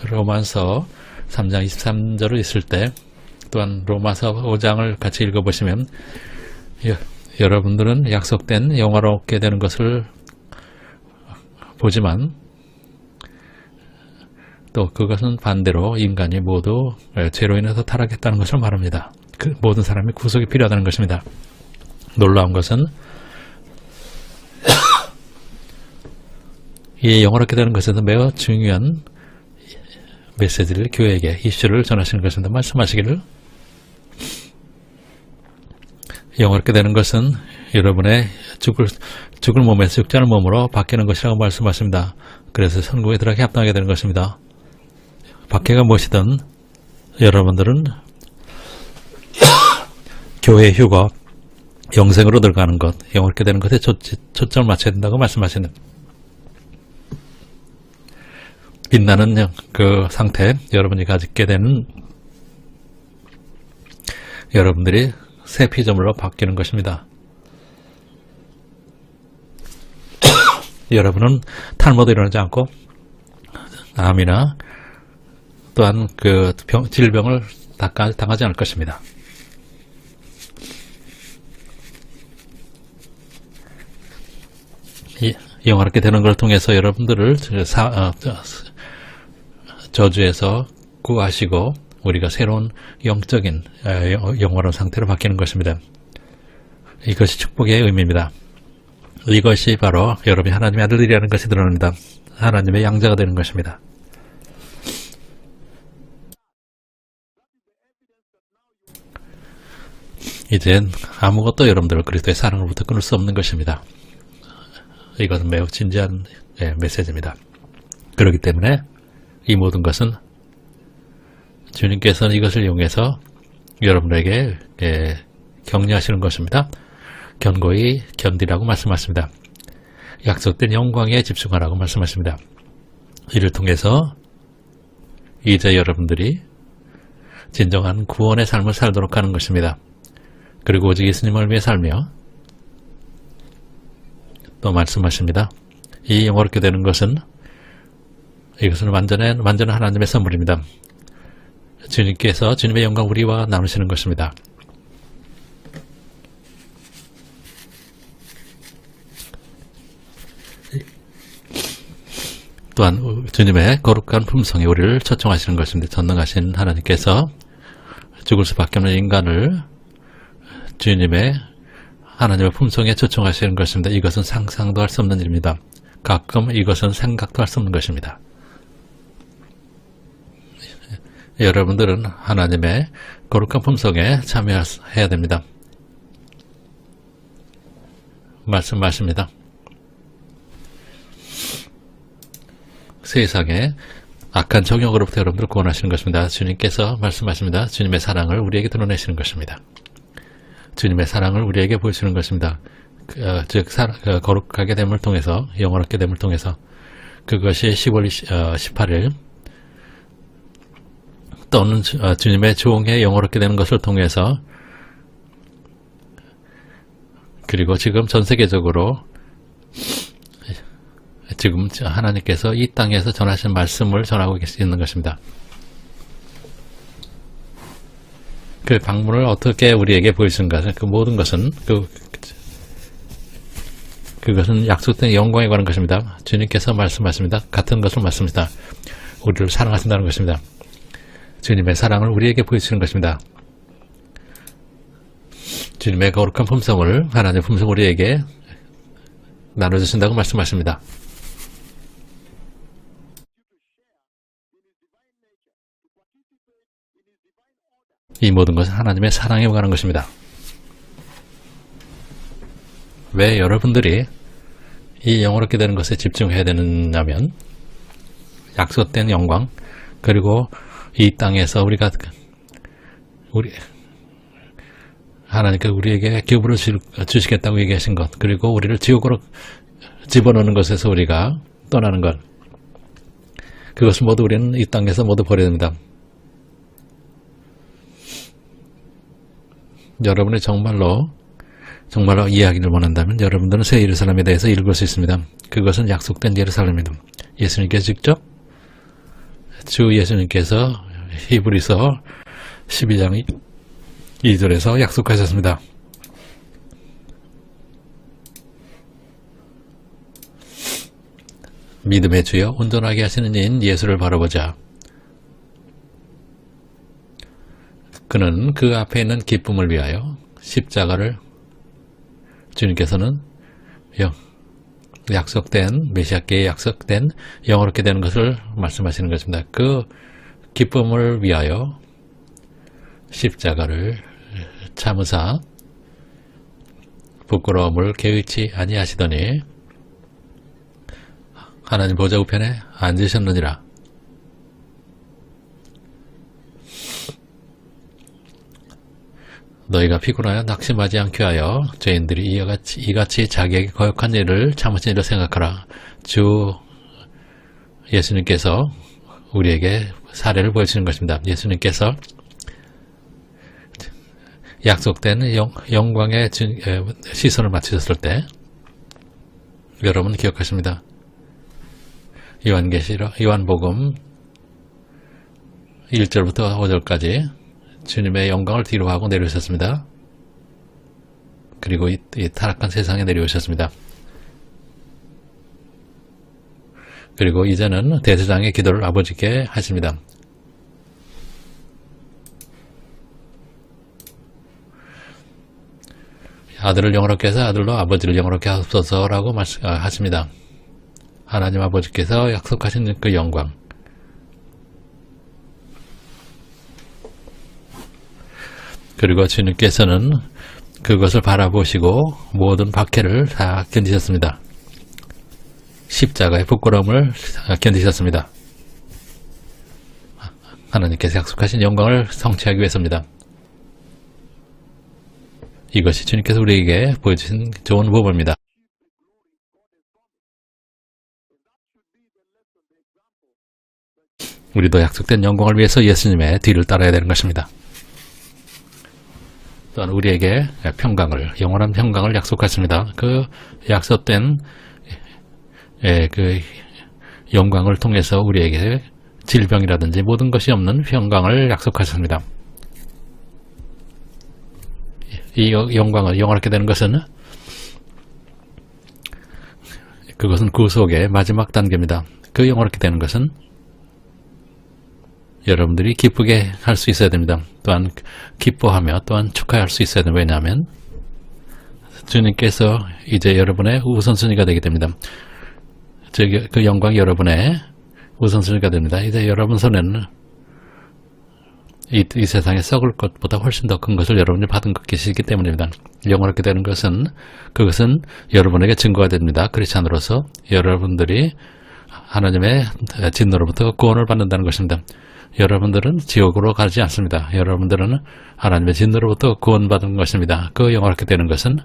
로마서 3장 23절을 있을 때 또한 로마서 5장을 같이 읽어보시면 여러분들은 약속된 영화를 얻게 되는 것을 보지만 또 그것은 반대로 인간이 모두 죄로 인해서 타락했다는 것을 말합니다. 그 모든 사람이 구속이 필요하다는 것입니다. 놀라운 것은 이 영화롭게 되는 것에서 매우 중요한 메시지를 교회에게 이슈를 전하시는 것입니다. 말씀하시기를 영화롭게 되는 것은 여러분의 죽을 몸에서 죽지 않은 몸으로 바뀌는 것이라고 말씀하십니다. 그래서 천국에 들어가게 합당하게 되는 것입니다. 박해가 무엇이든 여러분들은 교회 휴거, 영생으로 들어가는 것, 영원하게 되는 것에 초점을 맞춰야 된다고 말씀하시는 빛나는 그 상태, 여러분이 가지게 되는 여러분들이 새 피조물로 바뀌는 것입니다. 여러분은 탈모도 일어나지 않고 암이나 또한 그 질병을 당하지 않을 것입니다. 영화롭게 되는 것을 통해서 여러분들을 저주에서 구하시고 우리가 새로운 영적인 영화로운 상태로 바뀌는 것입니다. 이것이 축복의 의미입니다. 이것이 바로 여러분이 하나님의 아들들이라는 것이 드러납니다. 하나님의 양자가 되는 것입니다. 이젠 아무것도 여러분들을 그리스도의 사랑으로부터 끊을 수 없는 것입니다. 이것은 매우 진지한 메시지입니다. 그렇기 때문에 이 모든 것은 주님께서는 이것을 이용해서 여러분에게 격려하시는 것입니다. 견고히 견디라고 말씀하십니다. 약속된 영광에 집중하라고 말씀하십니다. 이를 통해서 이제 여러분들이 진정한 구원의 삶을 살도록 하는 것입니다. 그리고 오직 예수님을 위해 살며 또 말씀하십니다. 이 영화롭게 되는 것은 이것은 완전한 하나님의 선물입니다. 주님께서 주님의 영광 우리와 나누시는 것입니다. 또한 주님의 거룩한 품성에 우리를 초청하시는 것입니다. 전능하신 하나님께서 죽을 수밖에 없는 인간을 주님의 하나님의 품성에 초청하시는 것입니다. 이것은 상상도 할 수 없는 일입니다. 가끔 이것은 생각도 할 수 없는 것입니다. 여러분들은 하나님의 거룩한 품성에 참여해야 됩니다. 말씀하십니다. 세상에 악한 정욕으로부터 여러분들을 구원하시는 것입니다. 주님께서 말씀하십니다. 주님의 사랑을 우리에게 드러내시는 것입니다. 주님의 사랑을 우리에게 보여주는 것입니다. 즉 거룩하게 됨을 통해서 영원하게 됨을 통해서 그것이 10월 18일 또는 주님의 종에 영원하게 되는 것을 통해서 그리고 지금 전 세계적으로 지금 하나님께서 이 땅에서 전하신 말씀을 전하고 계시는 것입니다. 그 방문을 어떻게 우리에게 보여주는가? 그 모든 것은 그것은 약속된 영광에 관한 것입니다. 주님께서 말씀하십니다. 같은 것을 말씀하십니다. 우리를 사랑하신다는 것입니다. 주님의 사랑을 우리에게 보여주시는 것입니다. 주님의 거룩한 품성을 하나님의 품성을 우리에게 나눠주신다고 말씀하십니다. 이 모든 것은 하나님의 사랑에 관한 것입니다. 왜 여러분들이 이 영원롭게 되는 것에 집중해야 되느냐면 약속된 영광, 그리고 이 땅에서 하나님께서 우리에게 기업으로 주시겠다고 얘기하신 것, 그리고 우리를 지옥으로 집어넣는 것에서 우리가 떠나는 것, 그것을 모두 우리는 이 땅에서 모두 버려야 됩니다. 여러분이 정말로 이해하기를 원한다면 여러분들은 새 예루살렘에 대해서 읽을 수 있습니다. 그것은 약속된 예루살렘입니다. 예수님께서 직접 주 예수님께서 히브리서 12장 2절에서 약속하셨습니다. 믿음의 주여 온전하게 하시는 이인 예수를 바라보자. 그는 그 앞에 있는 기쁨을 위하여 십자가를 주님께서는 약속된 메시아께 약속된 영원롭게 되는 것을 말씀하시는 것입니다. 그 기쁨을 위하여 십자가를 참으사 부끄러움을 개의치 아니하시더니 하나님 보좌 우편에 앉으셨느니라. 너희가 피곤하여 낙심하지 않게 하여 죄인들이 이같이 자기에게 거역한 일을 참으신 일을 생각하라. 주 예수님께서 우리에게 사례를 보여주시는 것입니다. 예수님께서 약속된 영광의 시선을 맞추셨을 때 여러분 기억하십니다. 요한복음 1절부터 5절까지 주님의 영광을 뒤로 하고 내려오셨습니다. 그리고 이 타락한 세상에 내려오셨습니다. 그리고 이제는 대제사장의 기도를 아버지께 하십니다. 아들을 영원롭게 해서 아들로 아버지를 영원롭게 하옵소서라고 하십니다. 하나님 아버지께서 약속하신 그 영광, 그리고 주님께서는 그것을 바라보시고 모든 박해를 다 견디셨습니다. 십자가의 부끄러움을 견디셨습니다. 하나님께서 약속하신 영광을 성취하기 위해서입니다. 이것이 주님께서 우리에게 보여주신 좋은 보배입니다. 우리도 약속된 영광을 위해서 예수님의 뒤를 따라야 되는 것입니다. 또한 우리에게 영원한 평강을 약속하십니다. 그 약속된 그 영광을 통해서 우리에게 질병이라든지 모든 것이 없는 평강을 약속하셨습니다. 이 영광을 영원하게 되는 것은 그것은 구속의 마지막 단계입니다. 그 영원하게 되는 것은 여러분들이 기쁘게 할 수 있어야 됩니다. 또한 기뻐하며 또한 축하할 수 있어야 됩니다. 왜냐하면 주님께서 이제 여러분의 우선순위가 되게 됩니다. 그 영광이 여러분의 우선순위가 됩니다. 이제 여러분 손에는 이 세상에 썩을 것보다 훨씬 더 큰 것을 여러분이 받은 것이기 때문입니다. 영원하게 되는 것은 그것은 여러분에게 증거가 됩니다. 크리스찬으로서 여러분들이 하나님의 진노로부터 구원을 받는다는 것입니다. 여러분들은 지옥으로 가지 않습니다. 여러분들은 하나님의 진노로부터 구원받은 것입니다. 그 영원하게 되는 것은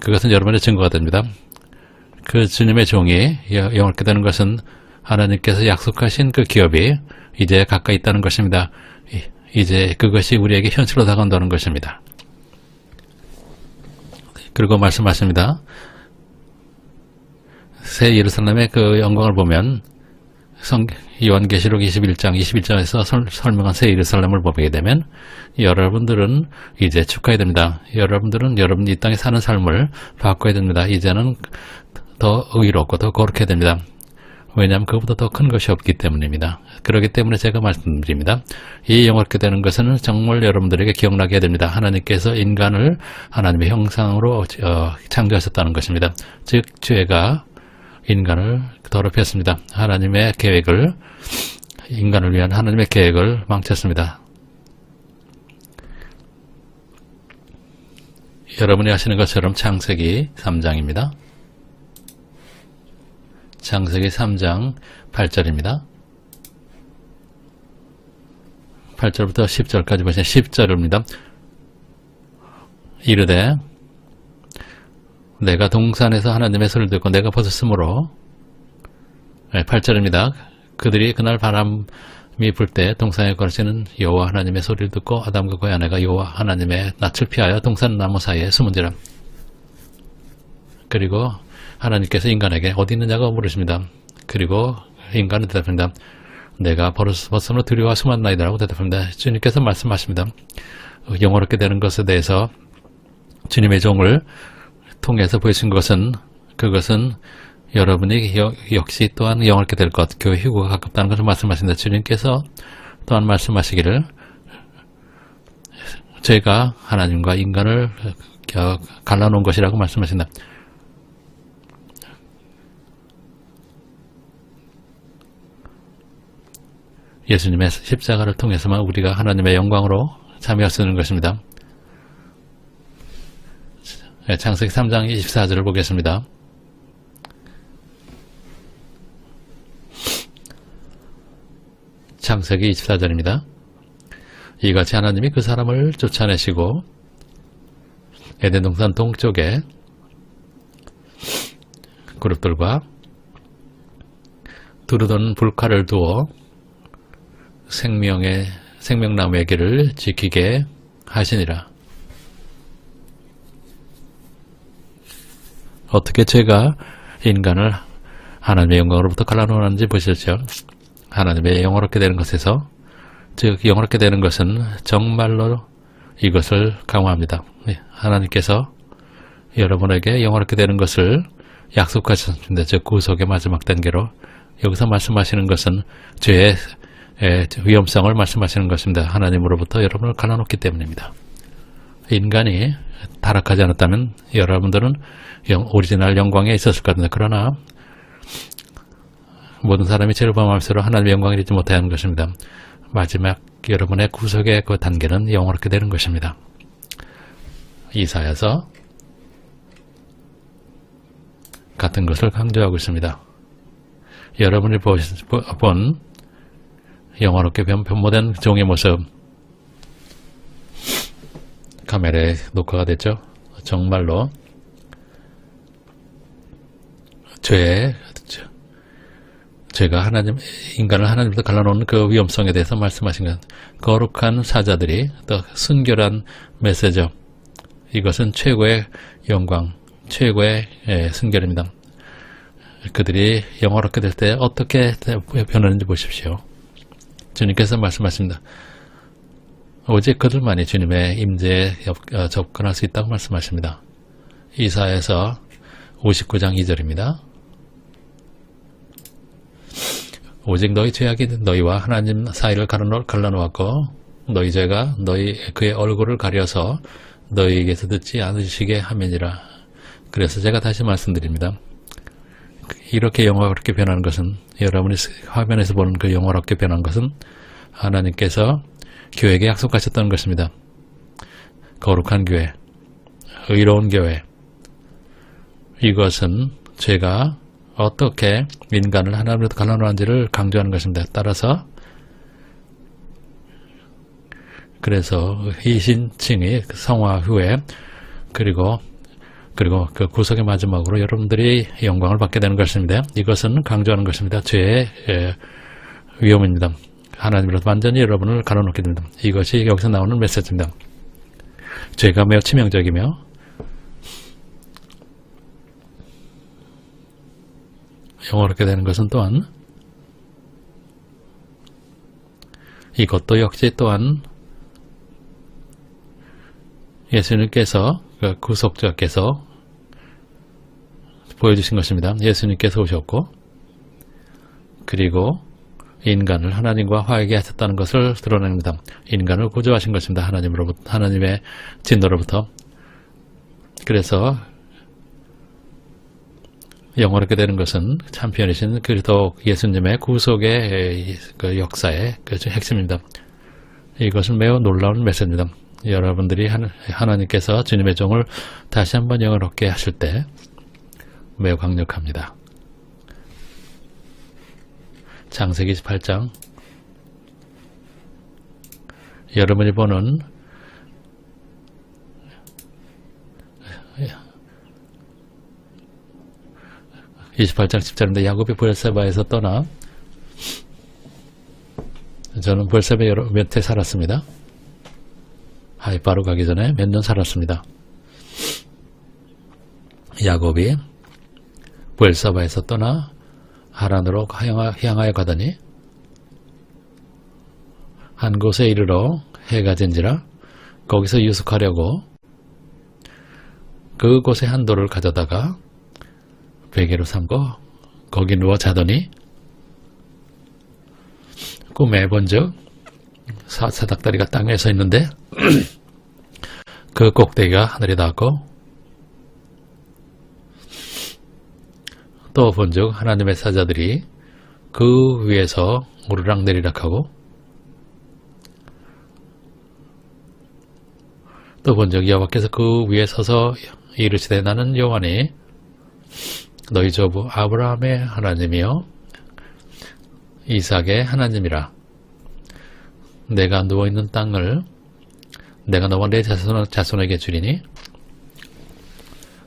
그것은 여러분의 증거가 됩니다. 그 주님의 종이 영원하게 되는 것은 하나님께서 약속하신 그 기업이 이제 가까이 있다는 것입니다. 이제 그것이 우리에게 현실로 다가온다는 것입니다. 그리고 말씀하십니다. 새 예루살렘의 그 영광을 보면 요한계시록 21장에서 설명한 새 예루살렘을 보게 되면 여러분들은 이제 축하해야 됩니다. 여러분들은 여러분 이 땅에 사는 삶을 바꿔야 됩니다. 이제는 더 의롭고 더 거룩해야 됩니다. 왜냐하면 그보다 더 큰 것이 없기 때문입니다. 그렇기 때문에 제가 말씀드립니다. 이 영원하게 되는 것은 정말 여러분들에게 기억나게 해야 됩니다. 하나님께서 인간을 하나님의 형상으로 창조하셨다는 것입니다. 즉 죄가 인간을 더럽혔습니다. 하나님의 계획을, 인간을 위한 하나님의 계획을 망쳤습니다. 여러분이 아시는 것처럼 창세기 3장입니다. 창세기 3장 8절입니다. 8절부터 10절까지 보시면 10절입니다. 이르되 내가 동산에서 하나님의 소리를 듣고 내가 벗었으므로 8절입니다. 그들이 그날 바람이 불 때 동산에 거르시는 여호와 하나님의 소리를 듣고 아담과 그의 아내가 여호와 하나님의 낯을 피하여 동산 나무 사이에 숨은지라. 그리고 하나님께서 인간에게 어디 있느냐고 물으십니다. 그리고 인간은 대답합니다. 내가 벗음으로 두려워 숨었나이다라고 대답합니다. 주님께서 말씀하십니다. 영원롭게 되는 것에 대해서 주님의 종을 통해서 보여준 것은 그것은 여러분이 역시 또한 영원롭게 될 것, 교회 휴거가 가깝다는 것을 말씀하신다. 주님께서 또한 말씀하시기를 제가 하나님과 인간을 갈라놓은 것이라고 말씀하신다. 예수님의 십자가를 통해서만 우리가 하나님의 영광으로 참여할 수 있는 것입니다. 창세기 3장 24절을 보겠습니다. 창세기 24절입니다. 이같이 하나님이 그 사람을 쫓아내시고 에덴 동산 동쪽에 그룹들과 두르던 불칼을 두어 생명나무의 길을 지키게 하시니라. 어떻게 죄가 인간을 하나님의 영광으로부터 갈라놓았는지 보셨죠? 하나님의 영원롭게 되는 것에서, 즉 영원롭게 되는 것은 정말로 이것을 강화합니다. 하나님께서 여러분에게 영원롭게 되는 것을 약속하셨습니다. 즉 구속의 마지막 단계로 여기서 말씀하시는 것은 죄의 위험성을 말씀하시는 것입니다. 하나님으로부터 여러분을 갈라놓기 때문입니다. 인간이 타락하지 않았다면 여러분들은 오리지널 영광에 있었을 것 같은데, 그러나 모든 사람이 죄를 범함으로 하나님의 영광을 잊지 못하는 것입니다. 마지막 여러분의 구속의 그 단계는 영원롭게 되는 것입니다. 이사야서 같은 것을 강조하고 있습니다. 여러분이 본 영원롭게 변모된 종의 모습, 카메라에 녹화가 됐죠. 정말로 죄가 인간을 하나님부터 갈라놓는 그 위험성에 대해서 말씀하신 것. 거룩한 사자들이 또 순결한 메시저, 이것은 최고의 영광, 최고의 순결입니다. 그들이 영원롭게 될 때 어떻게 변하는지 보십시오. 주님께서 말씀하십니다. 오직 그들만이 주님의 임재에 접근할 수 있다고 말씀하십니다. 이사야서 59장 2절입니다. 오직 너희 죄악이 너희와 하나님 사이를 갈라놓았고 너희 죄가 그의 얼굴을 가려서 너희에게서 듣지 않으시게 함이니라. 그래서 제가 다시 말씀드립니다. 이렇게 영원롭게 변하는 것은, 여러분이 화면에서 보는 그 영원롭게 변한 것은 하나님께서 교회에게 약속하셨다는 것입니다. 거룩한 교회, 의로운 교회, 이것은 죄가 어떻게 인간을 하나님으로부터 갈라놓았는지를 강조하는 것입니다. 따라서 그래서 이 신칭이 성화 후에 그리고 그 구속의 마지막으로 여러분들이 영광을 받게 되는 것입니다. 이것은 강조하는 것입니다. 죄의 위험입니다. 하나님으로부터 완전히 여러분을 갈라놓게 됩니다. 이것이 여기서 나오는 메시지입니다. 죄가 매우 치명적이며 영원롭게 되는 것은 또한 이것도 역시 또한 예수님께서, 그 구속자께서 보여주신 것입니다. 예수님께서 오셨고 그리고 인간을 하나님과 화하게 하셨다는 것을 드러냅니다. 인간을 구조하신 것입니다. 하나님의 진노로부터. 그래서 영원롭게 되는 것은 참편이신 그리스도 예수님의 구속의 그 역사의 그 핵심입니다. 이것은 매우 놀라운 메시지입니다. 여러분들이 하나님께서 주님의 종을 다시 한번 영화롭게 하실 때 매우 강력합니다. 창세기 28장 여러분이 보는 28장 10절인데 야곱이 브엘세바에서 떠나 저는 브엘세바에 몇 해 살았습니다. 하이파로 가기 전에 몇 년 살았습니다. 야곱이 브엘세바에서 떠나 하란으로 향하여 가더니 한 곳에 이르러 해가 진지라 거기서 유숙하려고 그곳에 한 돌을 가져다가 베개로 삼고 거기 누워 자더니 꿈에 본즉 사닥다리가 땅에 서 있는데 그 꼭대기가 하늘에 닿았고 또 본즉 하나님의 사자들이 그 위에서 오르락 내리락 하고 또 본즉 여호와께서 그 위에 서서 이르시되 나는 여호와니 너희 조부 아브라함의 하나님이요 이삭의 하나님이라. 내가 누워있는 땅을 내가 너와 내 자손에게 주리니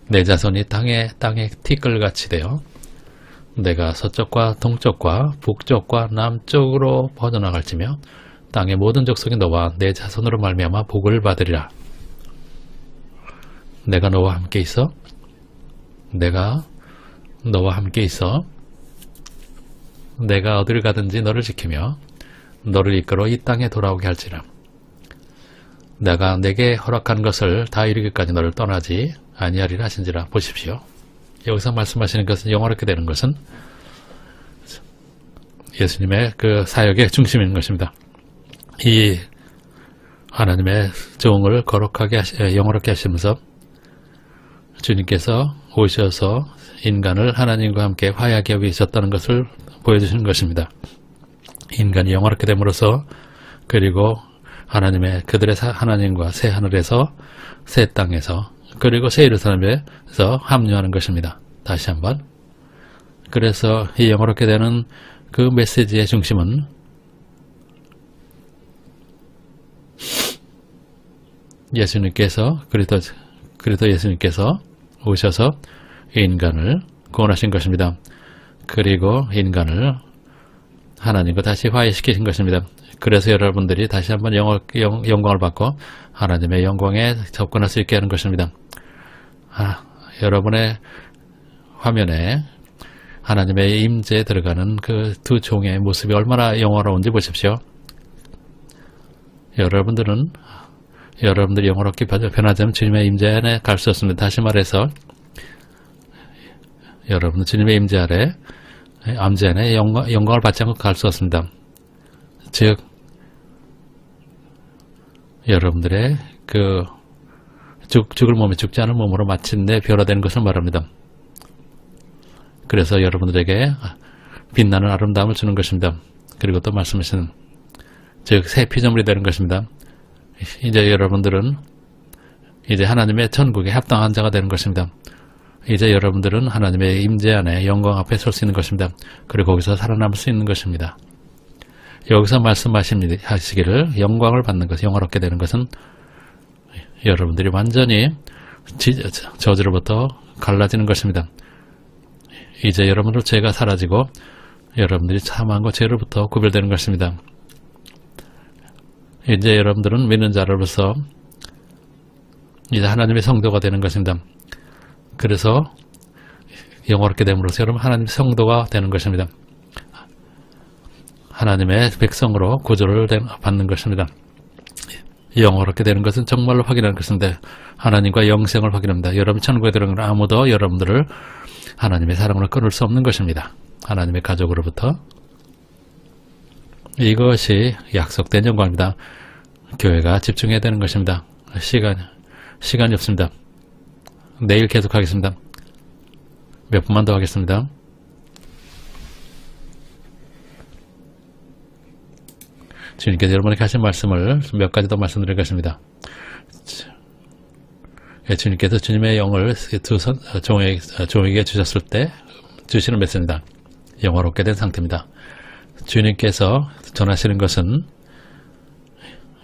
내 자손이 땅에 티끌같이 되어 내가 서쪽과 동쪽과 북쪽과 남쪽으로 퍼져나갈지며 땅의 모든 족속이 너와 내 자손으로 말미암아 복을 받으리라. 내가 너와 함께 있어 내가 너와 함께 있어 내가 어디를 가든지 너를 지키며 너를 이끌어 이 땅에 돌아오게 할지라. 내가 내게 허락한 것을 다 이루기까지 너를 떠나지 아니하리라 하신지라. 보십시오. 여기서 말씀하시는 것은 영화롭게 되는 것은 예수님의 그 사역의 중심인 것입니다. 이 하나님의 종을 거룩하게 영화롭게 하시면서 주님께서 오셔서 인간을 하나님과 함께 화해하게 위하셨다는 것을 보여주시는 것입니다. 인간이 영화롭게 됨으로써 그리고 그들의 하나님과 새 하늘에서 새 땅에서 그리고 새 예루살렘에서 합류하는 것입니다. 다시 한번. 그래서 이 영화롭게 되는 그 메시지의 중심은 예수님께서 그리스도 예수님께서 오셔서 인간을 구원하신 것입니다. 그리고 인간을 하나님과 다시 화해시키신 것입니다. 그래서 여러분들이 다시 한번 영광을 받고 하나님의 영광에 접근할 수 있게 하는 것입니다. 여러분의 화면에 하나님의 임재에 들어가는 그 두 종의 모습이 얼마나 영화로운지 보십시오. 여러분들이 영화롭게 변하자면 주님의 임재 안에 갈 수 없습니다. 다시 말해서 여러분은 주님의 임재 안에 영광을 받지 않고 갈 수 없습니다. 즉 여러분들의 그 죽을 몸에 죽지 않은 몸으로 마침내 변화되는 것을 말합니다. 그래서 여러분들에게 빛나는 아름다움을 주는 것입니다. 그리고 또 말씀하시는 즉 새 피조물이 되는 것입니다. 이제 여러분들은 이제 하나님의 천국에 합당한 자가 되는 것입니다. 이제 여러분들은 하나님의 임재 안에 영광 앞에 설 수 있는 것입니다. 그리고 거기서 살아남을 수 있는 것입니다. 여기서 말씀하시기를 영광을 받는 것, 영화롭게 되는 것은 여러분들이 완전히 저주로부터 갈라지는 것입니다. 이제 여러분들 죄가 사라지고 여러분들이 사망과 죄로부터 구별되는 것입니다. 이제 여러분들은 믿는 자로서 이제 하나님의 성도가 되는 것입니다. 그래서 영화롭게 됨으로써 여러분 하나님의 성도가 되는 것입니다. 하나님의 백성으로 구조를 받는 것입니다. 영화롭게 되는 것은 정말로 확인하는 것인데 하나님과 영생을 확인합니다. 여러분 천국에 들어가는 아무도 여러분들을 하나님의 사랑으로 끊을 수 없는 것입니다. 하나님의 가족으로부터. 이것이 약속된 영광입니다. 교회가 집중해야 되는 것입니다. 시간이 없습니다. 내일 계속하겠습니다. 몇 분만 더 하겠습니다. 주님께서 여러분에게 하신 말씀을 몇 가지 더 말씀드리겠습니다. 주님께서 주님의 영을 종에게 주셨을 때 주시는 메시지입니다. 영화롭게 된 상태입니다. 주님께서 전하시는 것은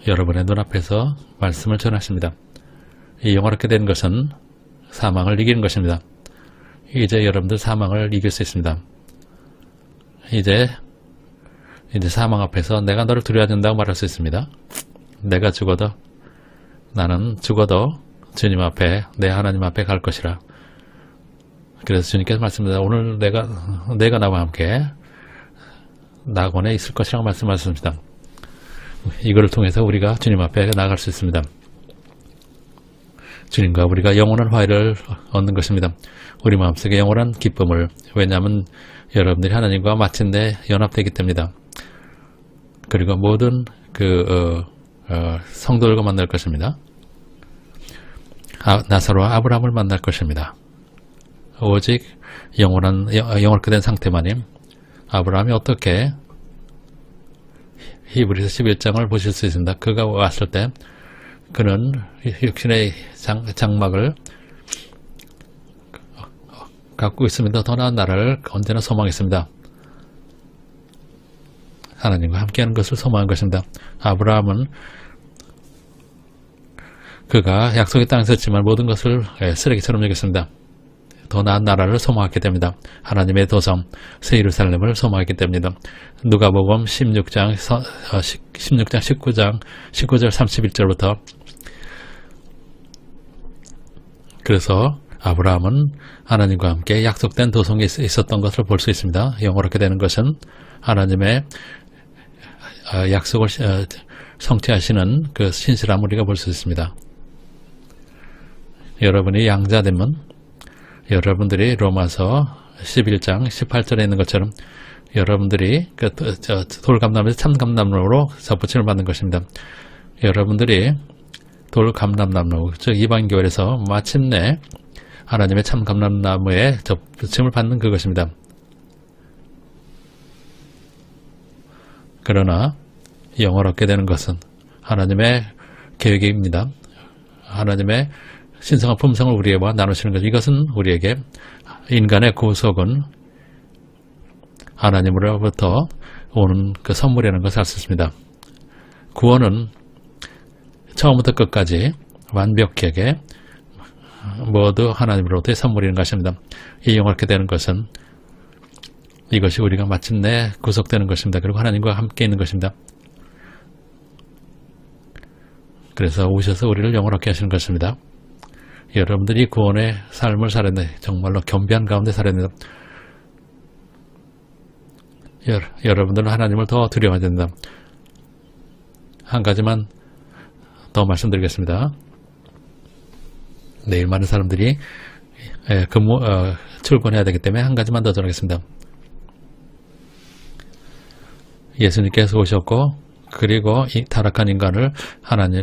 여러분의 눈앞에서 말씀을 전하십니다. 이 영화롭게 된 것은 사망을 이기는 것입니다. 이제 여러분들 사망을 이길 수 있습니다. 이제 사망 앞에서 내가 너를 두려워야 된다고 말할 수 있습니다. 내가 죽어도 나는 죽어도 주님 앞에 내 하나님 앞에 갈 것이라. 그래서 주님께서 말씀합니다. 오늘 내가 나와 함께 낙원에 있을 것이라고 말씀하셨습니다. 이거를 통해서 우리가 주님 앞에 나아갈 수 있습니다. 주님과 우리가 영원한 화해를 얻는 것입니다. 우리 마음속에 영원한 기쁨을, 왜냐하면 여러분들이 하나님과 마침내 연합되기 때문이다. 그리고 모든 성도들과 만날 것입니다. 나사로와 아브라함을 만날 것입니다. 오직 영원하게 된 상태만이. 아브라함이 어떻게 히브리서 11장을 보실 수 있습니다. 그가 왔을 때 그는 육신의 장막을 갖고 있습니다. 더 나은 나라를 언제나 소망했습니다. 하나님과 함께하는 것을 소망한 것입니다. 아브라함은 그가 약속의 땅에 있었지만 모든 것을 쓰레기처럼 여겼습니다. 더 나은 나라를 소망하게 됩니다. 하나님의 도성 새 예루살렘을 소망하기 때문이다. 누가복음 16장 19절 31절부터. 그래서 아브라함은 하나님과 함께 약속된 도성에 있었던 것을 볼 수 있습니다. 영원하게 되는 것은 하나님의 약속을 성취하시는 그 신실함을 우리가 볼 수 있습니다. 여러분이 양자되면 여러분들이 로마서 11장 18절에 있는 것처럼 여러분들이 돌감람에서 참감람으로 접붙임을 받는 것입니다. 여러분들이 돌감람나무, 즉 이방교회에서 마침내 하나님의 참감람나무에 접붙임을 받는 그것입니다. 그러나 영원하게 되는 것은 하나님의 계획입니다. 하나님의 신성한 품성을 우리와 나누시는 것. 이것은 우리에게 인간의 구속은 하나님으로부터 오는 그 선물이라는 것을 알 수 있습니다. 구원은 처음부터 끝까지 완벽하게 모두 하나님으로부터의 선물이라는 것입니다. 이 영원하게 되는 것은 이것이 우리가 마침내 구속되는 것입니다. 그리고 하나님과 함께 있는 것입니다. 그래서 오셔서 우리를 영원하게 하시는 것입니다. 여러분들이 구원의 삶을 살았네. 정말로 겸비한 가운데 살았습니다. 여러분들은 하나님을 더 두려워해야 된다. 한 가지만 더 말씀드리겠습니다. 내일 많은 사람들이 출근해야 되기 때문에 한 가지만 더 전하겠습니다. 예수님께서 오셨고 그리고 이 타락한 인간을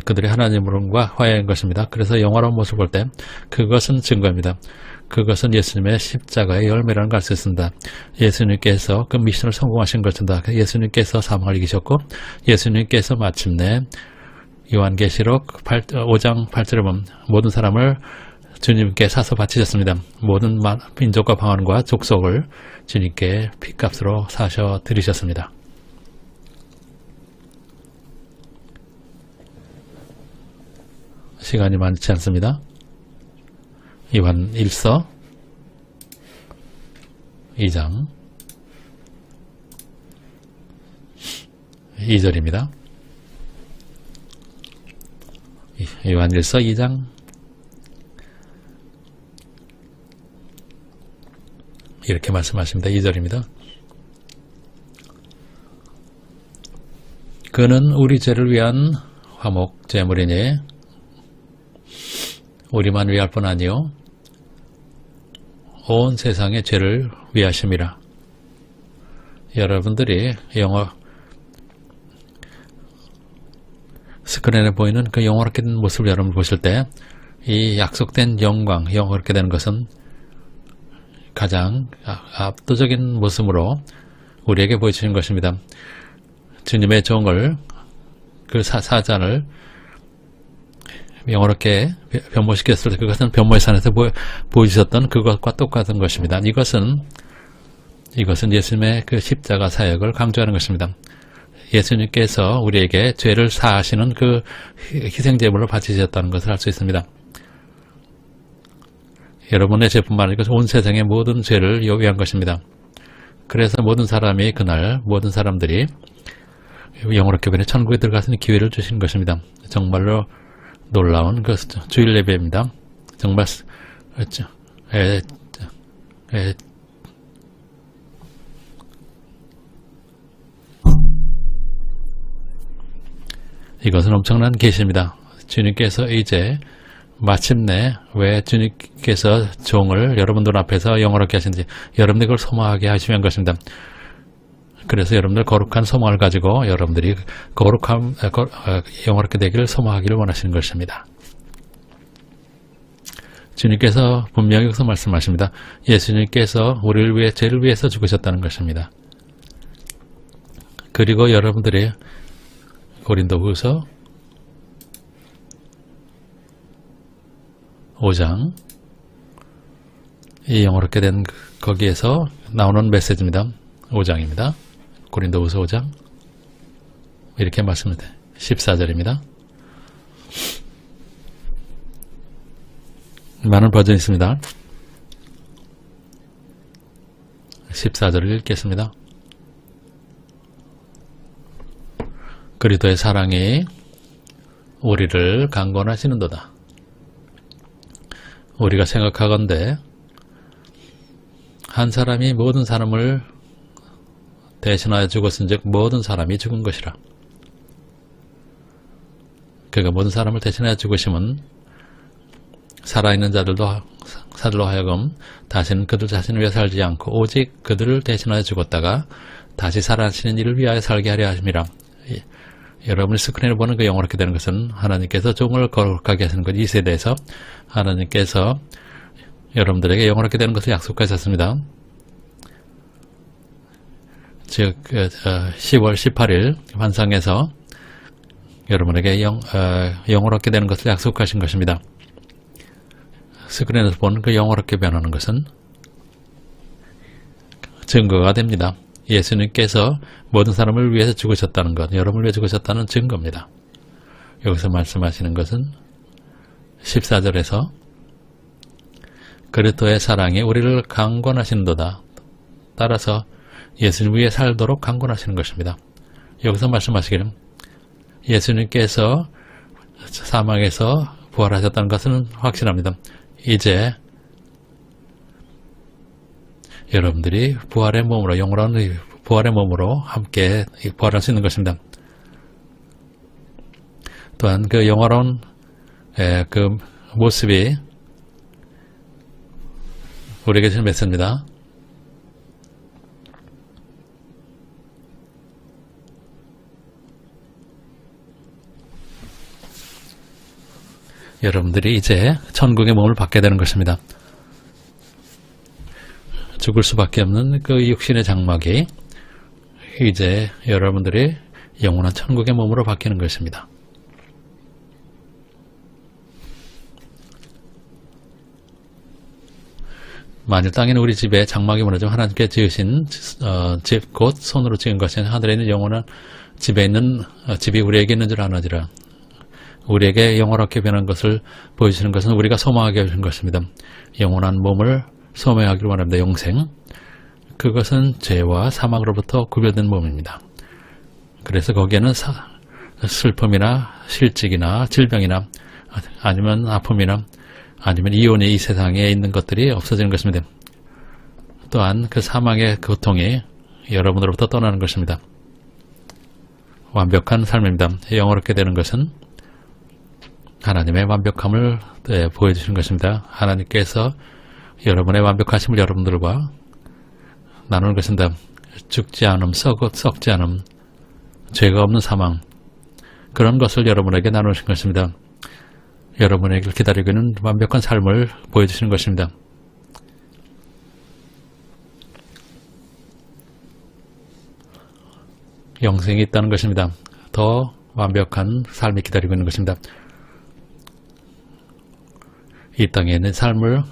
그들이 하나님과 화해한 것입니다. 그래서 영화로운 모습을 볼 때 그것은 증거입니다. 그것은 예수님의 십자가의 열매라는 걸 알 수 있습니다. 예수님께서 그 미션을 성공하신 것입니다. 예수님께서 사망을 이기셨고 예수님께서 마침내 요한계시록 5장 8절에 보면 모든 사람을 주님께 사서 바치셨습니다. 모든 민족과 방언과 족속을 주님께 핏값으로 사셔 드리셨습니다. 시간이 많지 않습니다. 요한 1서 2장 2절입니다. 요한 1서 2장 이렇게 말씀하십니다. 2절입니다. 그는 우리 죄를 위한 화목 제물이니 우리만 위할 뿐 아니요 온 세상의 죄를 위하심이라. 여러분들이 스크린에 보이는 그 영원하게 된 모습을 여러분 보실 때 이 약속된 영광, 영원하게 되는 것은 가장 압도적인 모습으로 우리에게 보여주시는 것입니다. 주님의 종을 그 사자를 영어롭게 변모시켰을 때 그것은 변모의 산에서 보여주셨던 그것과 똑같은 것입니다. 이것은 예수님의 그 십자가 사역을 강조하는 것입니다. 예수님께서 우리에게 죄를 사하시는 그 희생제물로 바치셨다는 것을 알 수 있습니다. 여러분의 죄뿐만 아니고 온 세상의 모든 죄를 위한 것입니다. 그래서 모든 사람들이 영어롭게 변해 천국에 들어갈 수 있는 기회를 주신 것입니다. 정말로 놀라운 그 주일 예배입니다. 정말 이것은 엄청난 계시입니다. 주님께서 이제 마침내 왜 주님께서 종을 여러분들 앞에서 영어롭게 하시는지 여러분들 그걸 소망하게 하시는 것입니다. 그래서 여러분들 거룩한 소망을 가지고 여러분들이 영어롭게 되기를 소망하기를 원하시는 것입니다. 주님께서 분명히 여기서 말씀하십니다. 예수님께서 우리를 위해 죄를 위해서 죽으셨다는 것입니다. 그리고 여러분들이 고린도후서 5장 이 영어롭게 된 거기에서 나오는 메시지입니다. 5장입니다. 고린도후서 5장 이렇게 말씀합니다. 14절입니다. 많은 버전이 있습니다. 14절을 읽겠습니다. 그리스도의 사랑이 우리를 강권하시는도다. 우리가 생각하건대 한 사람이 모든 사람을 대신하여 죽었은즉 모든 사람이 죽은 것이라. 그가 모든 사람을 대신하여 죽으심은 살아있는 자들로 하여금 다시는 그들 자신을 위해 살지 않고 오직 그들을 대신하여 죽었다가 다시 살아나시는 이를 위하여 살게 하려 하심이라. 여러분이 스크린을 보는 그 영어롭게 되는 것은 하나님께서 종을 거룩하게 하시는 것, 이 세대에서 하나님께서 여러분들에게 영어롭게 되는 것을 약속하셨습니다. 즉 10월 18일 환상에서 여러분에게 영어롭게 되는 것을 약속하신 것입니다. 스크린에서 보는 그 영어롭게 변하는 것은 증거가 됩니다. 예수님께서 모든 사람을 위해서 죽으셨다는 것, 여러분을 위해 죽으셨다는 증거입니다. 여기서 말씀하시는 것은 14절에서 그리스도의 사랑이 우리를 강권하시는도다. 따라서 예수님 위해 살도록 강권하시는 것입니다. 여기서 말씀하시기를 예수님께서 사망에서 부활하셨다는 것은 확신합니다. 이제 여러분들이 부활의 몸으로, 영원한 부활의 몸으로 함께 부활할 수 있는 것입니다. 또한 그 영원한 그 모습이 우리에게 주는 메시지입니다. 여러분들이 이제 천국의 몸을 받게 되는 것입니다. 죽을 수밖에 없는 그 육신의 장막이 이제 여러분들이 영원한 천국의 몸으로 바뀌는 것입니다. 만일 땅에는 우리 집에 장막이 무너지면 하나님께 지으신 집, 곧 손으로 지은 것은 하늘에 있는 영원한 집에 있는 집이 우리에게 있는 줄 아나지라. 우리에게 영원하게 변한 것을 보여주시는 것은 우리가 소망하게 해주신 것입니다. 영원한 몸을 소명하기를 원합니다. 영생. 그것은 죄와 사망으로부터 구별된 몸입니다. 그래서 거기에는 슬픔이나 실직이나 질병이나 아니면 아픔이나 아니면 이혼이 이 세상에 있는 것들이 없어지는 것입니다. 또한 그 사망의 고통이 여러분으로부터 떠나는 것입니다. 완벽한 삶입니다. 영어롭게 되는 것은 하나님의 완벽함을 보여주시는 것입니다. 하나님께서 여러분의 완벽하심을 여러분들과 나누는 것입니다. 죽지 않음, 썩지 않음, 죄가 없는 사망, 그런 것을 여러분에게 나누신 것입니다. 여러분에게 기다리고 있는 완벽한 삶을 보여주시는 것입니다. 영생이 있다는 것입니다. 더 완벽한 삶이 기다리고 있는 것입니다. 이 땅에 있는 삶을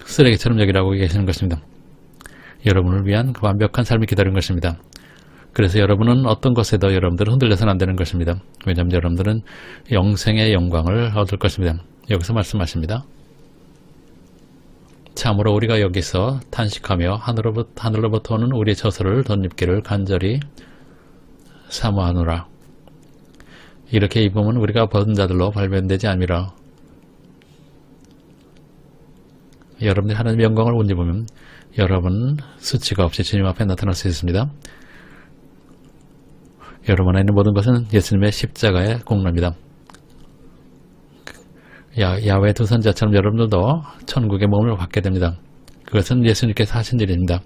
쓰레기처럼 여기라고 계시는 것입니다. 여러분을 위한 그 완벽한 삶이 기다리는 것입니다. 그래서 여러분은 어떤 것에도 여러분들은 흔들려서는 안 되는 것입니다. 왜냐하면 여러분들은 영생의 영광을 얻을 것입니다. 여기서 말씀하십니다. 참으로 우리가 여기서 탄식하며 하늘로부터 오는 우리의 저소를 덧입기를 간절히 사모하노라. 이렇게 입으면 우리가 벗은 자들로 발견되지 않으리라. 여러분들이 하나님의 영광을 못 입으면 여러분 수치가 없이 주님 앞에 나타날 수 있습니다. 여러분 안에 있는 모든 것은 예수님의 십자가의 공로입니다. 야외 두 선자처럼 여러분들도 천국의 몸을 받게 됩니다. 그것은 예수님께서 하신 일입니다.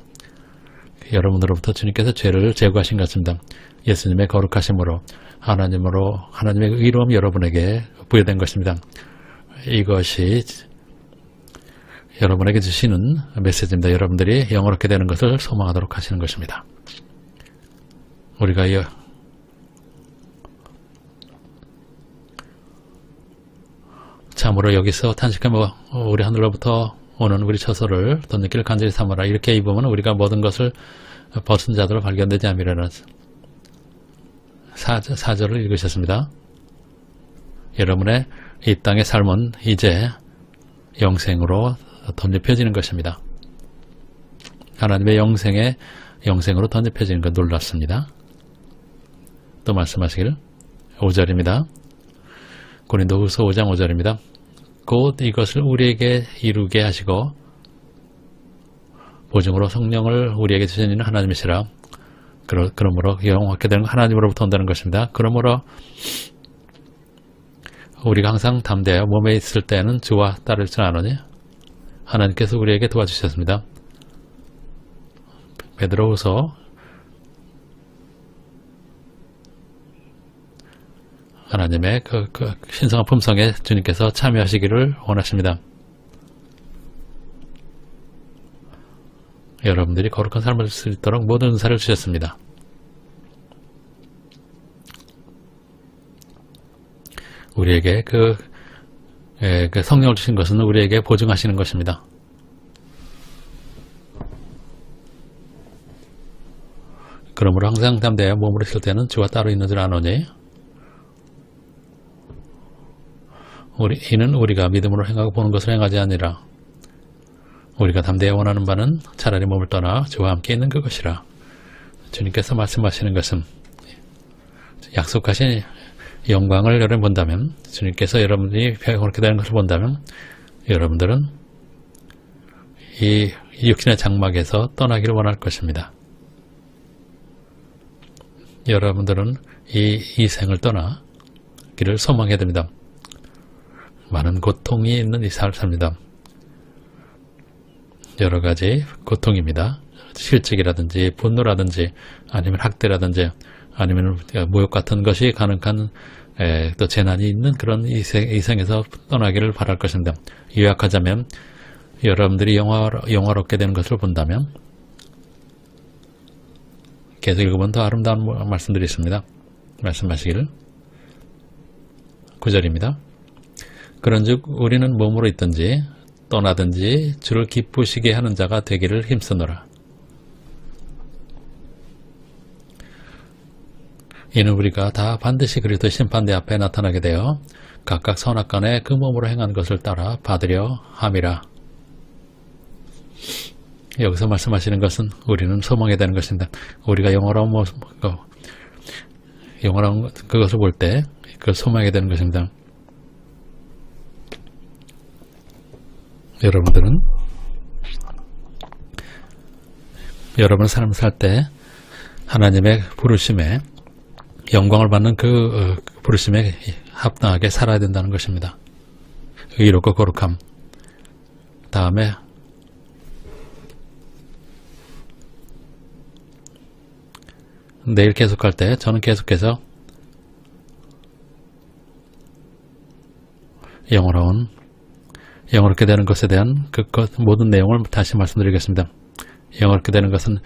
여러분으로부터 주님께서 죄를 제거하신 것입니다. 예수님의 거룩하심으로 하나님의 의로움이 여러분에게 부여된 것입니다. 이것이 여러분에게 주시는 메시지입니다. 여러분들이 영원롭게 되는 것을 소망하도록 하시는 것입니다. 우리가 참으로 여기서 탄식하며 우리 하늘로부터 오는 우리 처소를 덧입기를 간절히 삼아라. 이렇게 입으면 우리가 모든 것을 벗은 자들로 발견되지 않으리라. 4절을 읽으셨습니다. 여러분의 이 땅의 삶은 이제 영생으로 덧입혀지는 것입니다. 하나님의 영생으로 덧입혀지는 것 놀랍습니다. 또 말씀하시길 5절입니다. 고린도후서 5장 5절입니다. 곧 이것을 우리에게 이루게 하시고 보증으로 성령을 우리에게 주신 이는 하나님이시라. 그러므로 영원하게 되는 건 하나님으로부터 온다는 것입니다. 그러므로 우리가 항상 담대하여 몸에 있을 때는 주와 따를 줄 아노니 하나님께서 우리에게 도와주셨습니다. 베드로후서 하나님의 그 신성한 품성에 주님께서 참여하시기를 원하십니다. 여러분들이 거룩한 삶을 살 수 있도록 모든 은사를 주셨습니다. 우리에게 그 성령을 주신 것은 우리에게 보증하시는 것입니다. 그러므로 항상 담대하여 몸으로 있을 때는 주와 따로 있는 줄 아노니 이는 우리가 믿음으로 행하고 보는 것을 행하지 아니라 우리가 담대히 원하는 바는 차라리 몸을 떠나 주와 함께 있는 그것이라. 주님께서 말씀하시는 것은 약속하신 영광을 여러분 본다면, 주님께서 여러분이 그렇게 되는 것을 본다면 여러분들은 이 육신의 장막에서 떠나기를 원할 것입니다. 여러분들은 이 생을 떠나 길을 소망해야 됩니다. 많은 고통이 있는 이 삶을 삽니다. 여러 가지 고통입니다. 실직이라든지 분노라든지 아니면 학대라든지 아니면 모욕 같은 것이 가능한 또 재난이 있는 그런 이 생에서 떠나기를 바랄 것입니다. 요약하자면 여러분들이 영화롭게 되는 것을 본다면 계속 읽으면 더 아름다운 말씀들이 있습니다. 말씀하시기를 9절입니다. 그런즉 우리는 몸으로 있든지 떠나든지 주를 기쁘시게 하는 자가 되기를 힘쓰노라. 이는 우리가 다 반드시 그리스도의 심판대 앞에 나타나게 되어 각각 선악간에 그 몸으로 행한 것을 따라 받으려 함이라. 여기서 말씀하시는 것은 우리는 소망해야 되는 것입니다. 우리가 영원한 그것을 볼 때 그걸 소망해야 되는 것입니다. 여러분 삶을 살 때 하나님의 부르심에 영광을 받는 그 부르심에 합당하게 살아야 된다는 것입니다. 의롭고 거룩함. 다음에 내일 계속할 때 저는 계속해서 영원롭게 되는 것에 대한 모든 내용을 다시 말씀드리겠습니다. 영원롭게 되는 것은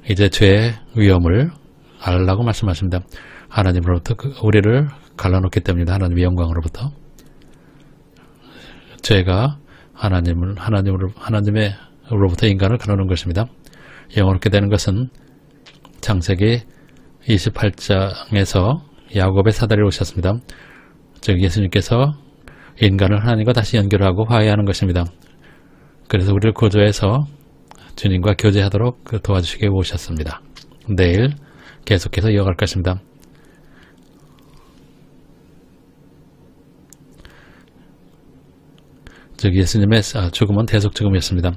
이제 죄의 위험을 알라고 말씀하십니다. 하나님으로부터 우리를 갈라놓기 때문입니다. 하나님의 영광으로부터. 죄가 하나님으로부터 인간을 가르는 것입니다. 영원롭게 되는 것은 창세기 28장에서 야곱의 사다리를 오셨습니다. 즉 예수님께서 인간을 하나님과 다시 연결하고 화해하는 것입니다. 그래서 우리를 구조해서 주님과 교제하도록 도와주시기 오셨습니다. 내일 계속해서 이어갈 것입니다. 즉 예수님의 죽음은 대속 죽음이었습니다.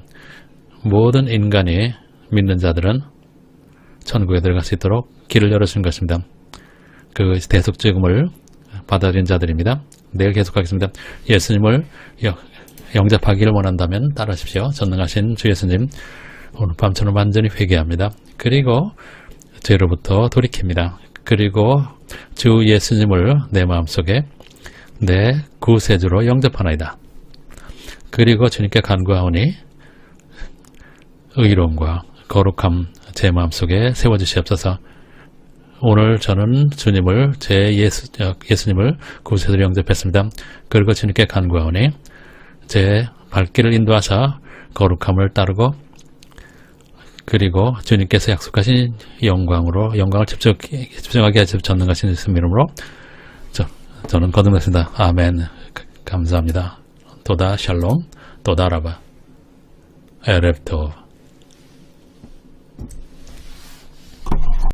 모든 인간이 믿는 자들은 천국에 들어갈 수 있도록 길을 열어준 것입니다. 그 대속 죽음을 받아들인 자들입니다. 내일 계속하겠습니다. 예수님을 영접하기를 원한다면 따르십시오. 전능하신 주 예수님, 오늘 밤 저는 완전히 회개합니다. 그리고 죄로부터 돌이킵니다. 그리고 주 예수님을 내 마음속에 내 구세주로 영접하나이다. 그리고 주님께 간구하오니 의로움과 거룩함 제 마음속에 세워주시옵소서. 오늘 저는 주님을 예수님을 구세주로 영접했습니다. 그리고 주님께 간구하오니 제 발길을 인도하사 거룩함을 따르고 그리고 주님께서 약속하신 영광을 집중하게 하시고 전능하신 예수님 이름으로 저는 거듭났습니다. 아멘. 감사합니다. 도다 샬롬, 도다 라바, 에렙 토브.